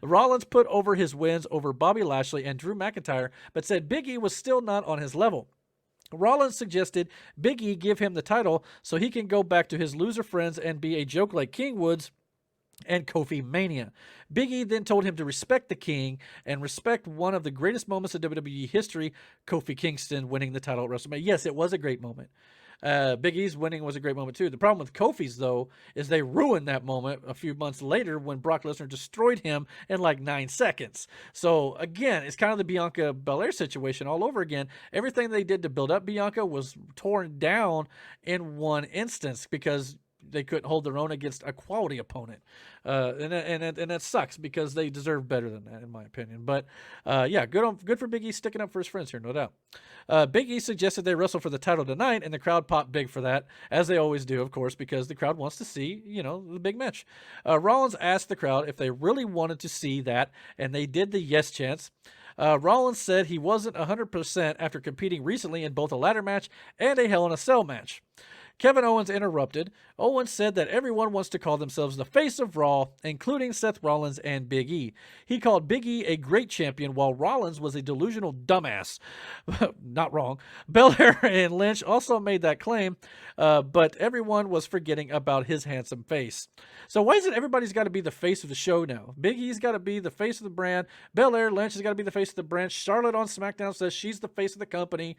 Rollins put over his wins over Bobby Lashley and Drew McIntyre, but said Big E was still not on his level. Rollins suggested Big E give him the title so he can go back to his loser friends and be a joke like King Woods and Kofi Mania. Big E then told him to respect the King and respect one of the greatest moments of WWE history, Kofi Kingston winning the title at WrestleMania. Yes, it was a great moment. Big E's winning was a great moment too. The problem with Kofi's, though, is they ruined that moment a few months later when Brock Lesnar destroyed him in like 9 seconds. So again, it's kind of the Bianca Belair situation all over again. Everything they did to build up Bianca was torn down in one instance because they couldn't hold their own against a quality opponent. And that sucks because they deserve better than that, in my opinion. But yeah, good for Big E sticking up for his friends here, no doubt. Big E suggested they wrestle for the title tonight, and the crowd popped big for that, as they always do, of course, because the crowd wants to see, the big match. Rollins asked the crowd if they really wanted to see that, and they did the yes chants. Rollins said he wasn't 100% after competing recently in both a ladder match and a Hell in a Cell match. Kevin Owens interrupted. Owens said that everyone wants to call themselves the face of Raw, including Seth Rollins and Big E. He called Big E a great champion, while Rollins was a delusional dumbass. Not wrong. Belair and Lynch also made that claim, but everyone was forgetting about his handsome face. So why is it everybody's got to be the face of the show now? Big E's got to be the face of the brand. Belair, Lynch has got to be the face of the brand. Charlotte on SmackDown says she's the face of the company.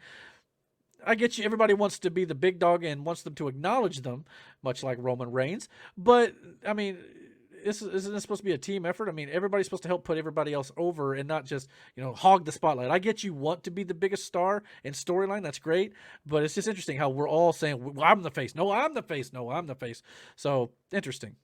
I get you. Everybody wants to be the big dog and wants them to acknowledge them, much like Roman Reigns. But, I mean, isn't this supposed to be a team effort? I mean, everybody's supposed to help put everybody else over and not just, hog the spotlight. I get you want to be the biggest star in storyline. That's great. But it's just interesting how we're all saying, well, I'm the face. No, I'm the face. No, I'm the face. So, interesting.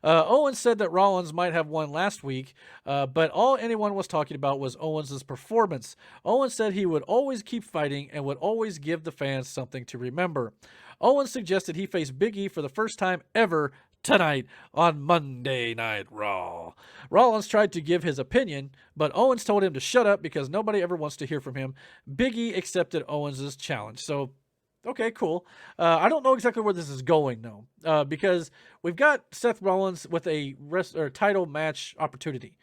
Owens said that Rollins might have won last week, but all anyone was talking about was Owens' performance. Owens said he would always keep fighting and would always give the fans something to remember. Owens suggested he face Big E for the first time ever tonight on Monday Night Raw. Rollins tried to give his opinion, but Owens told him to shut up because nobody ever wants to hear from him. Big E accepted Owens' challenge. So, okay, cool. I don't know exactly where this is going, though, because we've got Seth Rollins with a title match opportunity.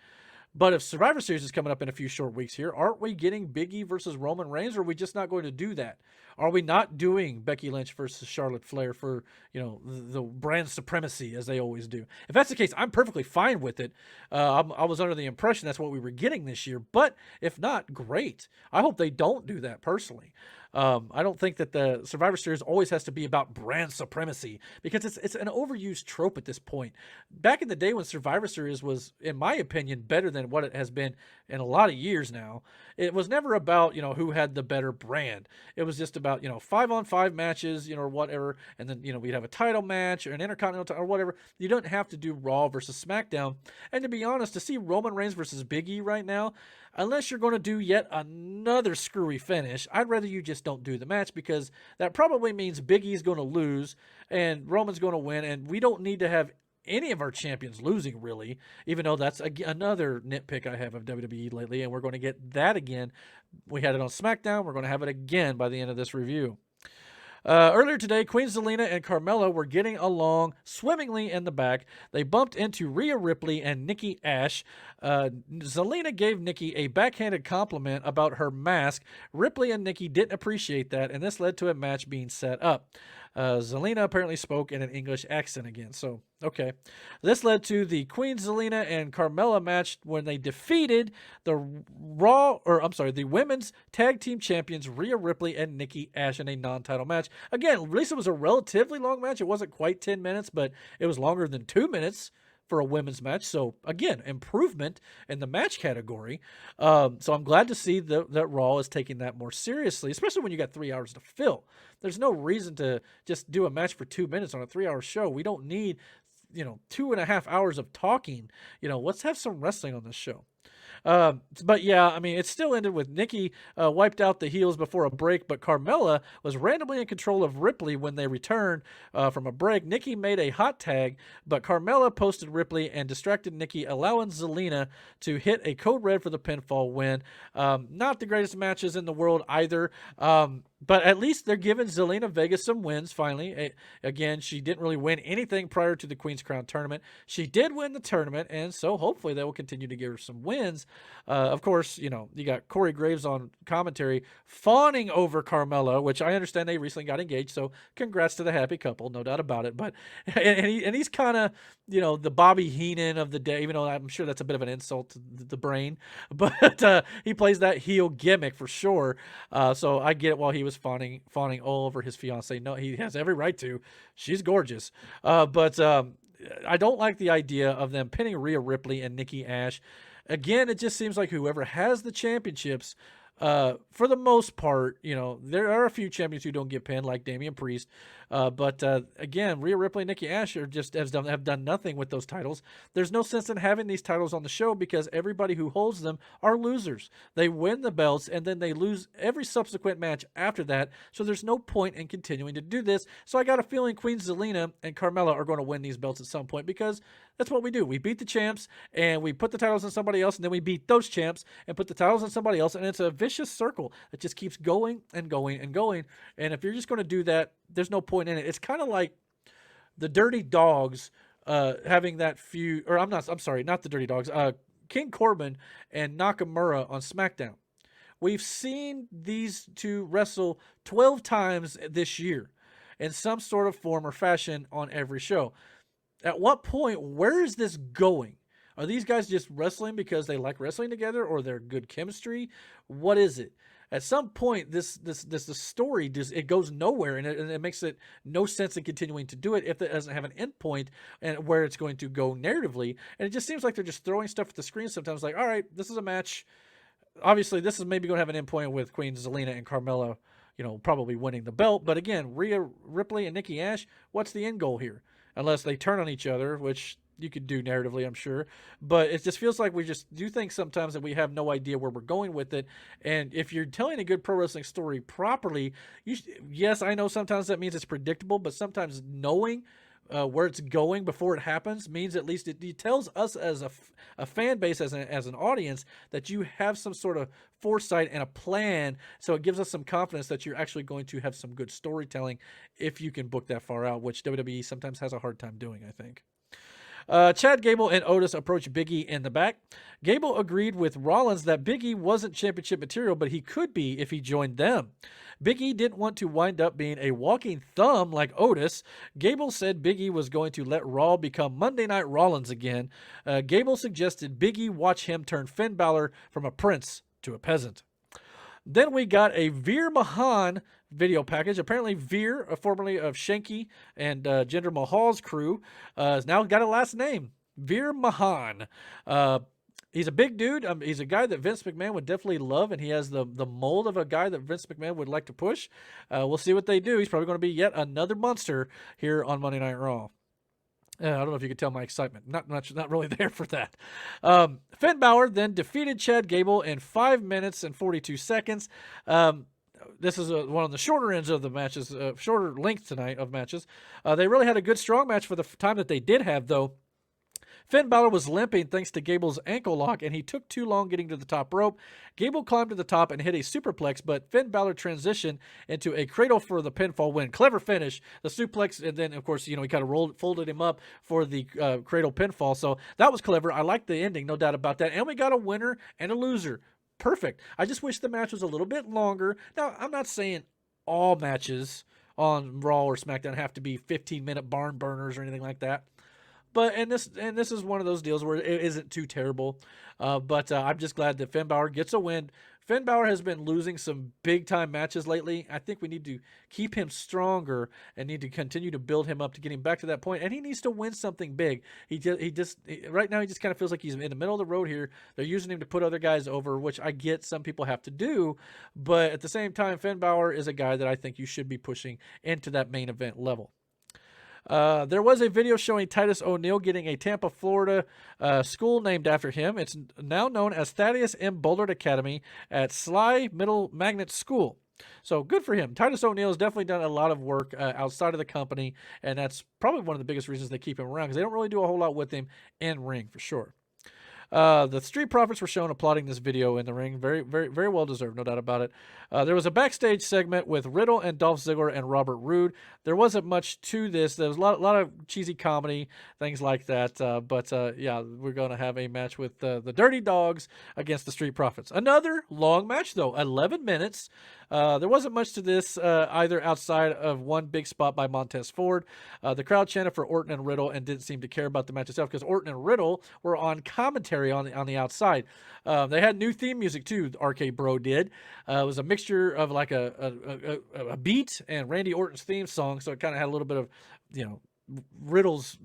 But if Survivor Series is coming up in a few short weeks here, aren't we getting Big E versus Roman Reigns, or are we just not going to do that? Are we not doing Becky Lynch versus Charlotte Flair for, the brand supremacy as they always do? If that's the case, I'm perfectly fine with it. I was under the impression that's what we were getting this year. But if not, great. I hope they don't do that personally. I don't think that the Survivor Series always has to be about brand supremacy because it's an overused trope at this point. Back in the day when Survivor Series was, in my opinion, better than what it has been in a lot of years now, it was never about, who had the better brand. It was just about, 5-on-5 matches, or whatever. And then, we'd have a title match or an Intercontinental or whatever. You don't have to do Raw versus SmackDown. And to be honest, to see Roman Reigns versus Big E right now, unless you're going to do yet another screwy finish, I'd rather you just don't do the match because that probably means Big E's going to lose and Roman's going to win, and we don't need to have any of our champions losing, really, even though that's another nitpick I have of WWE lately, and we're going to get that again. We had it on SmackDown. We're going to have it again by the end of this review. Earlier today, Queen Zelina and Carmella were getting along swimmingly in the back. They bumped into Rhea Ripley and Nikki Ash. Zelina gave Nikki a backhanded compliment about her mask. Ripley and Nikki didn't appreciate that, and this led to a match being set up. Zelina apparently spoke in an English accent again, so okay. This led to the Queen Zelina and Carmella match when they defeated the women's tag team champions Rhea Ripley and Nikki Ash in a non-title match. Again, at least it was a relatively long match. It wasn't quite 10 minutes, but it was longer than 2 minutes for a women's match. So again, improvement in the match category. So I'm glad to see that Raw is taking that more seriously, especially when you got 3 hours to fill. There's no reason to just do a match for 2 minutes on a 3-hour show. We don't need, 2.5 hours of talking. Let's have some wrestling on this show. But yeah, I mean, it still ended with Nikki wiped out the heels before a break, but Carmella was randomly in control of Ripley when they returned from a break. Nikki made a hot tag, but Carmella posted Ripley and distracted Nikki, allowing Zelina to hit a code red for the pinfall win. Not the greatest matches in the world either. But at least they're giving Zelina Vega some wins, finally. Again, she didn't really win anything prior to the Queen's Crown tournament. She did win the tournament, and so hopefully they will continue to give her some wins. Of course, you got Corey Graves on commentary fawning over Carmella, which I understand they recently got engaged, so congrats to the happy couple, no doubt about it. But and he's kind of, the Bobby Heenan of the day, even though I'm sure that's a bit of an insult to the brain. But he plays that heel gimmick for sure. So I get it while he was fawning all over his fiance. No, he has every right to. She's gorgeous. But I don't like the idea of them pinning Rhea Ripley and Nikki Ash. Again, it just seems like whoever has the championships, for the most part, there are a few champions who don't get pinned, like Damian Priest. But again, Rhea Ripley and Nikki Ash have done nothing with those titles. There's no sense in having these titles on the show because everybody who holds them are losers. They win the belts and then they lose every subsequent match after that. So there's no point in continuing to do this. So I got a feeling Queen Zelina and Carmella are going to win these belts at some point because that's what we do. We beat the champs and we put the titles on somebody else, and then we beat those champs and put the titles on somebody else, and it's a vicious circle that just keeps going and going and going. And if you're just going to do that, there's no point in it. It's kind of like the Dirty Dogs having that feud, or I'm sorry, not the Dirty Dogs, King Corbin and Nakamura on SmackDown. We've seen these two wrestle 12 times this year in some sort of form or fashion on every show. At what point, where is this going? Are these guys just wrestling because they like wrestling together, or they're good chemistry? What is it? At some point, the story it goes nowhere, and it makes it no sense in continuing to do it if it doesn't have an end point and where it's going to go narratively. And it just seems like they're just throwing stuff at the screen sometimes. Like, all right, this is a match. Obviously, this is maybe going to have an end point with Queen Zelina and Carmella, probably winning the belt. But again, Rhea Ripley and Nikki Ash, what's the end goal here? Unless they turn on each other, which you could do narratively, I'm sure. But it just feels like we just do things sometimes that we have no idea where we're going with it. And if you're telling a good pro wrestling story properly, yes, I know sometimes that means it's predictable, but sometimes knowing where it's going before it happens means at least it tells us as a fan base, as an audience, that you have some sort of foresight and a plan. So it gives us some confidence that you're actually going to have some good storytelling if you can book that far out, which WWE sometimes has a hard time doing, I think. Chad Gable and Otis approached Big E in the back. Gable agreed with Rollins that Big E wasn't championship material, but he could be if he joined them. Big E didn't want to wind up being a walking thumb like Otis. Gable said Big E was going to let Raw become Monday Night Rollins again. Gable suggested Big E watch him turn Finn Balor from a prince to a peasant. Then we got a Veer Mahan video package. Apparently Veer, formerly of Shanky and Jinder Mahal's crew, has now got a last name, Veer Mahan. He's a big dude. He's a guy that Vince McMahon would definitely love, and he has the mold of a guy that Vince McMahon would like to push. We'll see what they do. He's probably going to be yet another monster here on Monday Night Raw. I don't know if you could tell my excitement. Not really there for that. Finn Balor then defeated Chad Gable in 5 minutes and 42 seconds. This is one of the shorter ends of the matches, shorter length tonight of matches. They really had a good, strong match for the time that they did have, though. Finn Balor was limping thanks to Gable's ankle lock, and he took too long getting to the top rope. Gable climbed to the top and hit a superplex, but Finn Balor transitioned into a cradle for the pinfall win. Clever finish, the suplex, and then, of course, he kind of folded him up for the cradle pinfall. So that was clever. I like the ending, no doubt about that. And we got a winner and a loser. Perfect. I just wish the match was a little bit longer. Now, I'm not saying all matches on Raw or SmackDown have to be 15-minute barn burners or anything like that. But and this is one of those deals where it isn't too terrible. But I'm just glad that Finn Balor gets a win. Finn Balor has been losing some big-time matches lately. I think we need to keep him stronger and need to continue to build him up to get him back to that point. And he needs to win something big. Right now he just kind of feels like he's in the middle of the road here. They're using him to put other guys over, which I get some people have to do. But at the same time, Finn Balor is a guy that I think you should be pushing into that main event level. There was a video showing Titus O'Neil getting a Tampa, Florida school named after him. It's now known as Thaddeus M. Bullard Academy at Sly Middle Magnet School. So good for him. Titus O'Neil has definitely done a lot of work outside of the company, and that's probably one of the biggest reasons they keep him around, because they don't really do a whole lot with him in ring for sure. The Street Profits were shown applauding this video in the ring. Very, very, very well deserved, no doubt about it. There was a backstage segment with Riddle and Dolph Ziggler and Robert Roode. There wasn't much to this. There was a lot of cheesy comedy, things like that. But yeah, we're going to have a match with the Dirty Dogs against the Street Profits. Another long match, though, 11 minutes. There wasn't much to this either outside of one big spot by Montez Ford. The crowd chanted for Orton and Riddle and didn't seem to care about the match itself, because Orton and Riddle were on commentary on the outside. They had new theme music too. RK Bro did. It was a mixture of like a beat and Randy Orton's theme song, so it kind of had a little bit of Riddle's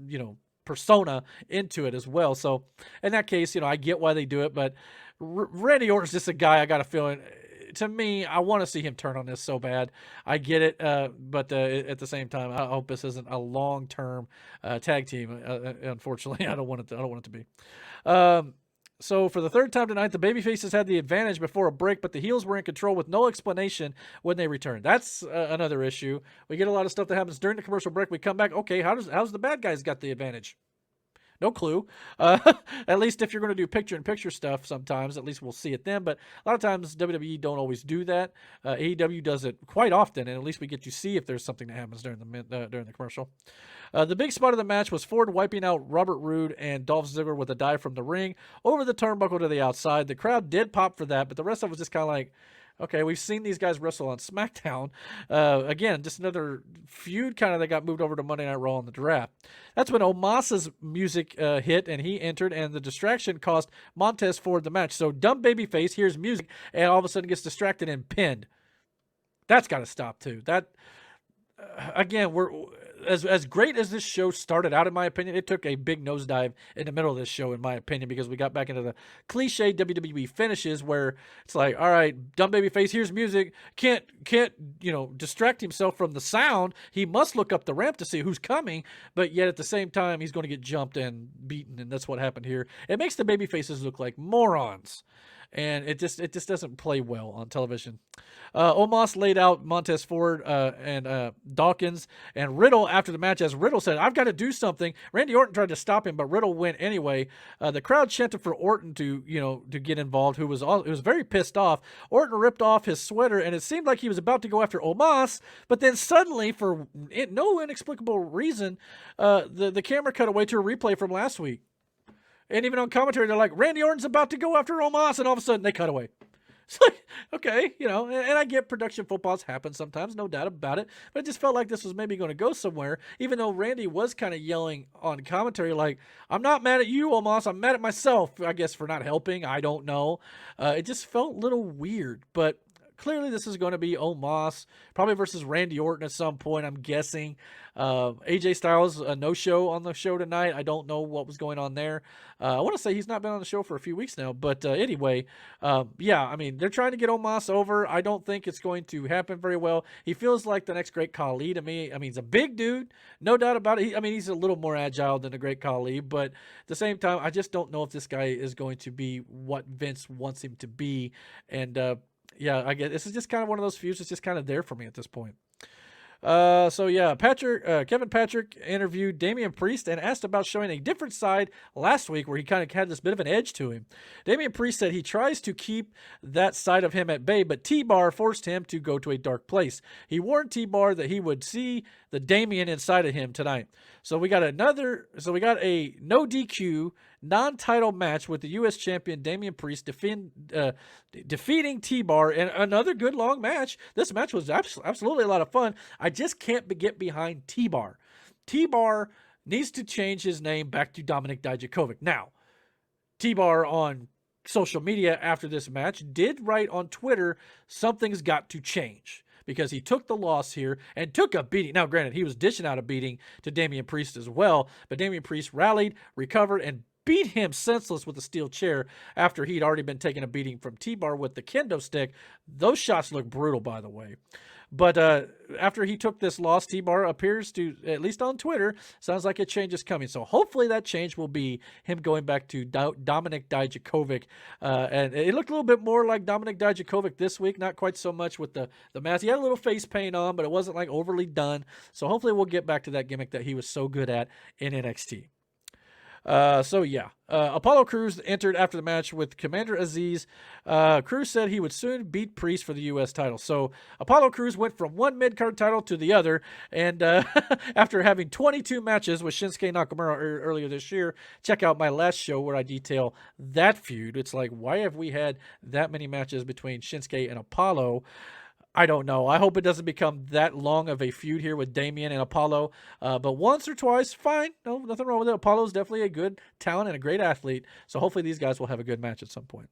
persona into it as well. So in that case, I get why they do it, but Randy Orton's just a guy I got a feeling. To me, I want to see him turn on this so bad. I get it, but at the same time, I hope this isn't a long-term tag team. Unfortunately, I don't want it to be. So for the third time tonight, the babyfaces had the advantage before a break, but the heels were in control with no explanation when they returned. That's another issue. We get a lot of stuff that happens during the commercial break. We come back, okay, how's the bad guys got the advantage? No clue. At least if you're going to do picture-in-picture stuff sometimes, at least we'll see it then. But a lot of times WWE don't always do that. AEW does it quite often, and at least we get to see if there's something that happens during the commercial. The big spot of the match was Ford wiping out Robert Roode and Dolph Ziggler with a dive from the ring over the turnbuckle to the outside. The crowd did pop for that, but the rest of it was just kind of like, okay, we've seen these guys wrestle on SmackDown. Again, just another feud kind of that got moved over to Monday Night Raw in the draft. That's when Omasa's music hit, and he entered, and the distraction cost Montez Ford the match. So dumb babyface hears music and all of a sudden gets distracted and pinned. That's got to stop too. That again, we're as great as this show started out, in my opinion, it took a big nosedive in the middle of this show, in my opinion, because we got back into the cliche WWE finishes where it's like, all right, dumb babyface here's music, can't distract himself from the sound. He must look up the ramp to see who's coming, but yet at the same time he's going to get jumped and beaten, and that's what happened here. It makes the babyfaces look like morons. and it just doesn't play well on television. Omos laid out Montez Ford and Dawkins and Riddle after the match, as Riddle said, "I've got to do something." Randy Orton tried to stop him, but Riddle went anyway. The crowd chanted for Orton to get involved, who was very pissed off. Orton ripped off his sweater, and it seemed like he was about to go after Omos, but then suddenly, for no inexplicable reason, the camera cut away to a replay from last week. And even on commentary, they're like, Randy Orton's about to go after Omos, and all of a sudden they cut away. It's like, okay, and I get production faux pas happen sometimes, no doubt about it, but it just felt like this was maybe going to go somewhere, even though Randy was kind of yelling on commentary like, I'm not mad at you, Omos, I'm mad at myself, I guess, for not helping, I don't know. It just felt a little weird, but clearly this is going to be Omos, probably versus Randy Orton at some point, I'm guessing. AJ Styles, a no-show on the show tonight. I don't know what was going on there. I want to say he's not been on the show for a few weeks now. But anyway, yeah, I mean, they're trying to get Omos over. I don't think it's going to happen very well. He feels like the next Great Khali to me. I mean, he's a big dude, no doubt about it. He's a little more agile than the Great Khali. But at the same time, I just don't know if this guy is going to be what Vince wants him to be. And yeah, I guess this is just kind of one of those feuds that's just kind of there for me at this point. So yeah, Kevin Patrick interviewed Damian Priest and asked about showing a different side last week, where he kind of had this bit of an edge to him. Damian Priest said he tries to keep that side of him at bay, but T-Bar forced him to go to a dark place. He warned T-Bar that he would see the Damian inside of him tonight. So we got a no DQ non-title match with the U.S. champion Damian Priest defeating T-Bar in another good long match. This match was absolutely a lot of fun. I just can't get behind T-Bar. T-Bar needs to change his name back to Dominik Dijakovic. Now, T-Bar on social media after this match did write on Twitter, something's got to change, because he took the loss here and took a beating. Now, granted, he was dishing out a beating to Damian Priest as well, but Damian Priest rallied, recovered, and beat him senseless with a steel chair after he'd already been taking a beating from T-Bar with the kendo stick. Those shots look brutal, by the way. But after he took this loss, T-Bar appears to, at least on Twitter, sounds like a change is coming. So hopefully that change will be him going back to Dominik Dijakovic. And it looked a little bit more like Dominik Dijakovic this week, not quite so much with the mask. He had a little face paint on, but it wasn't like overly done. So hopefully we'll get back to that gimmick that he was so good at in NXT. So yeah, Apollo Crews entered after the match with Commander Aziz. Crews said he would soon beat Priest for the U.S. title. So Apollo Crews went from one mid-card title to the other, and after having 22 matches with Shinsuke Nakamura earlier this year, check out my last show where I detail that feud. It's like, why have we had that many matches between Shinsuke and Apollo? I don't know. I hope it doesn't become that long of a feud here with Damian and Apollo. But once or twice, fine. No, nothing wrong with it. Apollo's definitely a good talent and a great athlete. So hopefully these guys will have a good match at some point.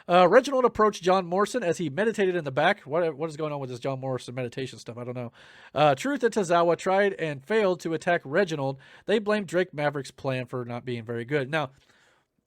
Reginald approached John Morrison as he meditated in the back. What is going on with this John Morrison meditation stuff? I don't know. Truth and Tozawa tried and failed to attack Reginald. They blamed Drake Maverick's plan for not being very good. Now,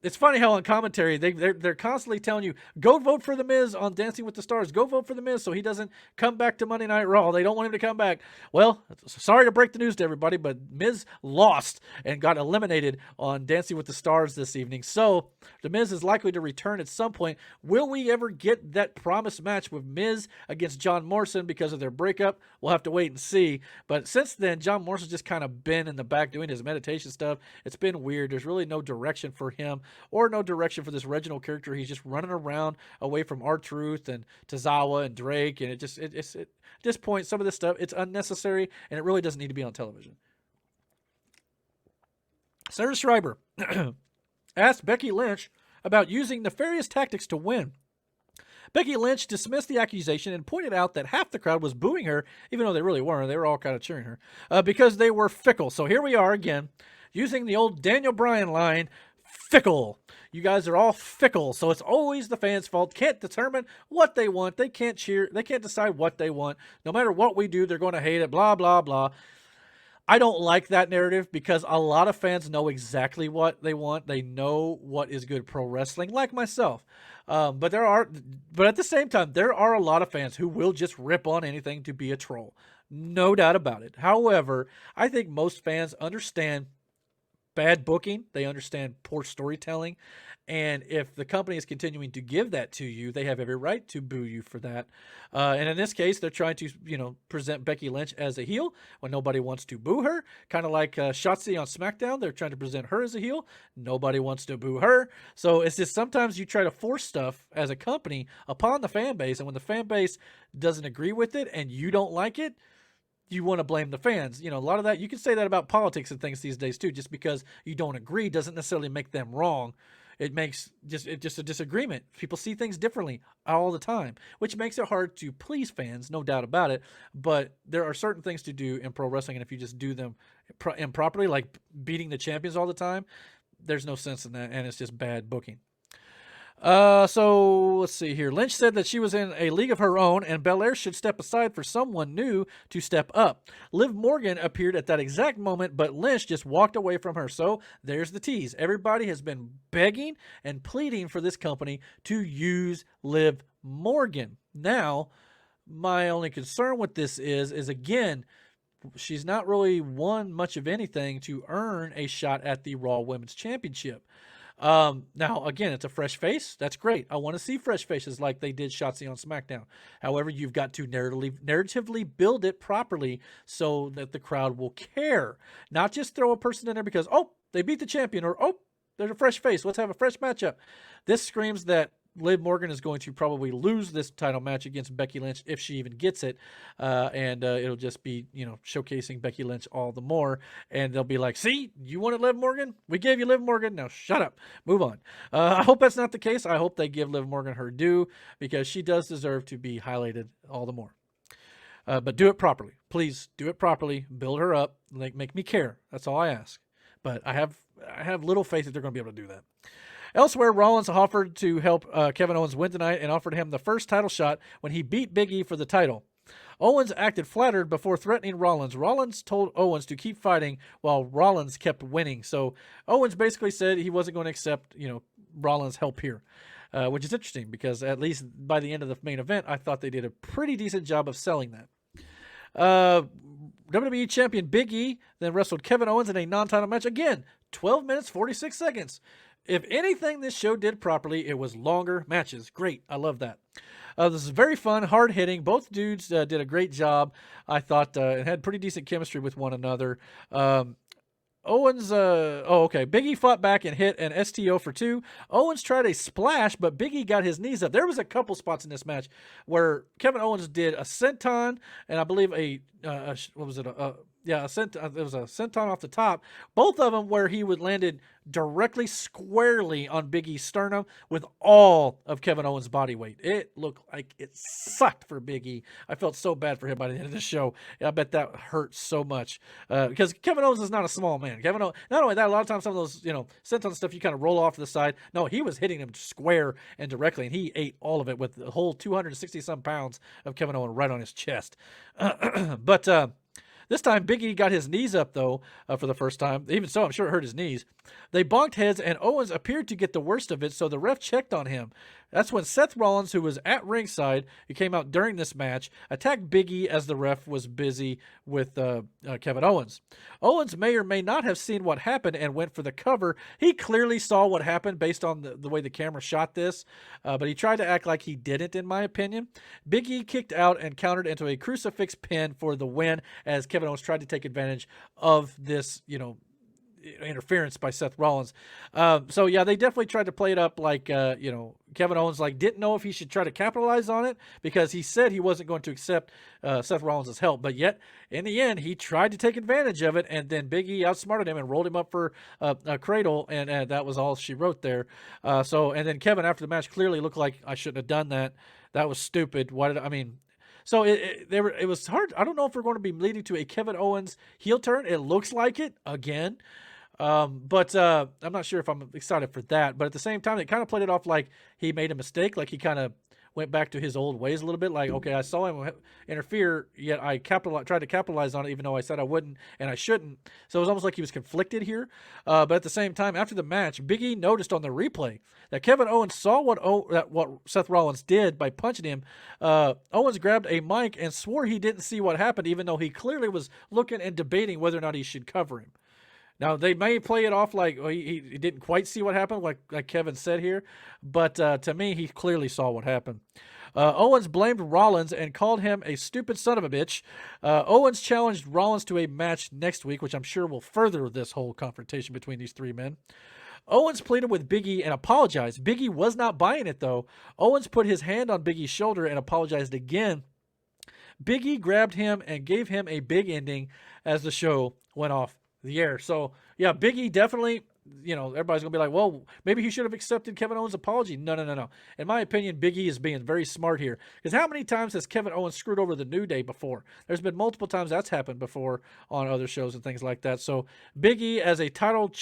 it's funny how on commentary they're constantly telling you, go vote for The Miz on Dancing with the Stars. Go vote for The Miz so he doesn't come back to Monday Night Raw. They don't want him to come back. Well, sorry to break the news to everybody, but Miz lost and got eliminated on Dancing with the Stars this evening. So The Miz is likely to return at some point. Will we ever get that promised match with Miz against John Morrison because of their breakup? We'll have to wait and see. But since then, John Morrison's just kind of been in the back doing his meditation stuff. It's been weird. There's really no direction for him, or no direction for this Reginald character. He's just running around away from R-Truth and Tozawa and Drake, and it's at this point, some of this stuff, it's unnecessary, and it really doesn't need to be on television. Sarah Schreiber asked Becky Lynch about using nefarious tactics to win. Becky Lynch dismissed the accusation and pointed out that half the crowd was booing her, even though they really weren't. They were all kind of cheering her, because they were fickle. So here we are again, using the old Daniel Bryan line, fickle. You guys are all fickle, so it's always the fans' fault. Can't determine what they want. They can't cheer. They can't decide what they want. No matter what we do, they're going to hate it, blah, blah, blah. I don't like that narrative because a lot of fans know exactly what they want. They know what is good pro wrestling, like myself. But at the same time, there are a lot of fans who will just rip on anything to be a troll. No doubt about it. However, I think most fans understand bad booking. They understand poor storytelling. And if the company is continuing to give that to you, they have every right to boo you for that. And in this case, they're trying to, present Becky Lynch as a heel when nobody wants to boo her. Kind of like Shotzi on SmackDown. They're trying to present her as a heel. Nobody wants to boo her. So it's just sometimes you try to force stuff as a company upon the fan base. And when the fan base doesn't agree with it and you don't like it, you want to blame the fans. A lot of that, you can say that about politics and things these days too. Just because you don't agree doesn't necessarily make them wrong. It makes just a disagreement. People see things differently all the time, which makes it hard to please fans, no doubt about it. But there are certain things to do in pro wrestling, and if you just do them improperly, like beating the champions all the time, there's no sense in that, and it's just bad booking. So let's see here. Lynch said that she was in a league of her own and Belair should step aside for someone new to step up. Liv Morgan appeared at that exact moment, but Lynch just walked away from her. So there's the tease. Everybody has been begging and pleading for this company to use Liv Morgan. Now, my only concern with this is again, she's not really won much of anything to earn a shot at the Raw Women's Championship. Now, again, it's a fresh face. That's great. I want to see fresh faces like they did Shotzi on SmackDown. However, you've got to narratively build it properly so that the crowd will care. Not just throw a person in there because, oh, they beat the champion, or, oh, there's a fresh face. Let's have a fresh matchup. This screams that Liv Morgan is going to probably lose this title match against Becky Lynch if she even gets it. And it'll just be, showcasing Becky Lynch all the more. And they'll be like, see, you wanted Liv Morgan? We gave you Liv Morgan. Now shut up. Move on. I hope that's not the case. I hope they give Liv Morgan her due because she does deserve to be highlighted all the more. But do it properly. Please do it properly. Build her up. Make me care. That's all I ask. But I have little faith that they're going to be able to do that. Elsewhere, Rollins offered to help Kevin Owens win tonight and offered him the first title shot when he beat Big E for the title. Owens acted flattered before threatening Rollins. Rollins told Owens to keep fighting while Rollins kept winning. So Owens basically said he wasn't going to accept, Rollins' help here, which is interesting because at least by the end of the main event, I thought they did a pretty decent job of selling that. WWE Champion Big E then wrestled Kevin Owens in a non-title match. Again, 12 minutes, 46 seconds. If anything this show did properly, it was longer matches. Great. I love that. This is very fun, hard-hitting. Both dudes did a great job. I thought it had pretty decent chemistry with one another. Owens, Big E fought back and hit an STO for 2. Owens tried a splash, but Big E got his knees up. There was a couple spots in this match where Kevin Owens did a senton and I believe there was a senton off the top. Both of them where he landed directly squarely on Big E's sternum with all of Kevin Owens' body weight. It looked like it sucked for Big E. I felt so bad for him by the end of the show. I bet that hurt so much because Kevin Owens is not a small man. Kevin Owens, not only that, a lot of times some of those senton stuff you kind of roll off to the side. No, he was hitting him square and directly, and he ate all of it with the whole 260 some pounds of Kevin Owens right on his chest. But this time, Big E got his knees up, though, for the first time. Even so, I'm sure it hurt his knees. They bonked heads, and Owens appeared to get the worst of it, so the ref checked on him. That's when Seth Rollins, who was at ringside, who came out during this match, attacked Big E as the ref was busy with Kevin Owens. Owens may or may not have seen what happened and went for the cover. He clearly saw what happened based on the way the camera shot this, but he tried to act like he didn't, in my opinion. Big E kicked out and countered into a crucifix pin for the win as Kevin Owens tried to take advantage of this, interference by Seth Rollins. So yeah, they definitely tried to play it up like, Kevin Owens didn't know if he should try to capitalize on it because he said he wasn't going to accept Seth Rollins' help. But yet, in the end, he tried to take advantage of it, and then Big E outsmarted him and rolled him up for a cradle, and that was all she wrote there. And then Kevin, after the match, clearly looked like I shouldn't have done that. That was stupid. So it was hard. I don't know if we're going to be leading to a Kevin Owens heel turn. It looks like it again. But I'm not sure if I'm excited for that. But at the same time, it kind of played it off like he made a mistake. Like he kind of went back to his old ways a little bit. Like, okay, I saw him interfere, yet I tried to capitalize on it, even though I said I wouldn't and I shouldn't. So it was almost like he was conflicted here. But at the same time, after the match, Big E noticed on the replay that Kevin Owens saw what Seth Rollins did by punching him. Owens grabbed a mic and swore he didn't see what happened, even though he clearly was looking and debating whether or not he should cover him. Now they may play it off like he didn't quite see what happened, like Kevin said here, but to me he clearly saw what happened. Owens blamed Rollins and called him a stupid son of a bitch. Owens challenged Rollins to a match next week, which I'm sure will further this whole confrontation between these three men. Owens pleaded with Big E and apologized. Big E was not buying it, though. Owens put his hand on Big E's shoulder and apologized again. Big E grabbed him and gave him a big ending as the show went off the air. So, yeah, Big E definitely, everybody's going to be like, well, maybe he should have accepted Kevin Owens' apology. No. In my opinion, Big E is being very smart here. Because how many times has Kevin Owens screwed over the New Day before? There's been multiple times that's happened before on other shows and things like that. So, Big E, as a title,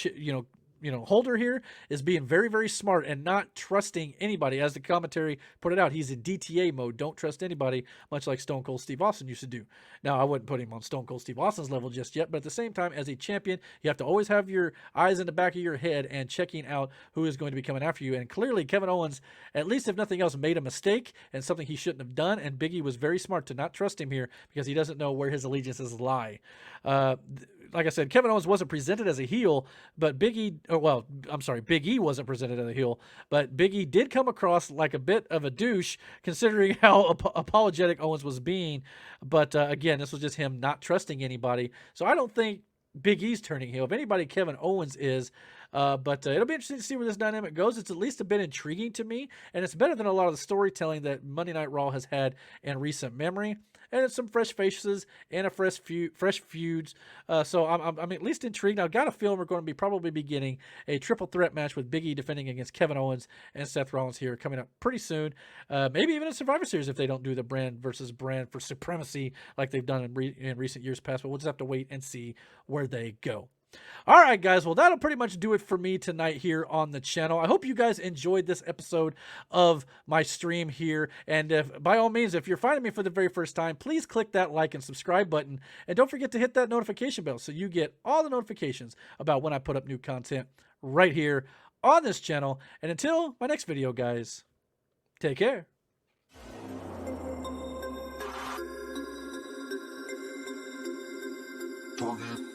holder here, is being very, very smart and not trusting anybody. As the commentary put it out, he's in DTA mode. Don't trust anybody, much like Stone Cold Steve Austin used to do. Now, I wouldn't put him on Stone Cold Steve Austin's level just yet, but at the same time, as a champion, you have to always have your eyes in the back of your head and checking out who is going to be coming after you. And clearly, Kevin Owens, at least if nothing else, made a mistake and something he shouldn't have done. And Big E was very smart to not trust him here because he doesn't know where his allegiances lie. Like I said, Kevin Owens wasn't presented as a heel, but Big E wasn't presented as a heel, but Big E did come across like a bit of a douche considering how apologetic Owens was being. But again, this was just him not trusting anybody. So I don't think Big E's turning heel. If anybody, Kevin Owens is. But it'll be interesting to see where this dynamic goes. It's at least a bit intriguing to me, and it's better than a lot of the storytelling that Monday Night Raw has had in recent memory. And it's some fresh faces and a fresh feuds. So I'm at least intrigued. I've got a feeling we're going to probably be getting a triple threat match with Big E defending against Kevin Owens and Seth Rollins here coming up pretty soon. Maybe even a Survivor Series if they don't do the brand versus brand for supremacy like they've done in recent years past. But we'll just have to wait and see where they go. All right, guys. Well, that'll pretty much do it for me tonight here on the channel. I hope you guys enjoyed this episode of my stream here. And by all means, if you're finding me for the very first time, please click that like and subscribe button. And don't forget to hit that notification bell so you get all the notifications about when I put up new content right here on this channel. And until my next video, guys, take care. Target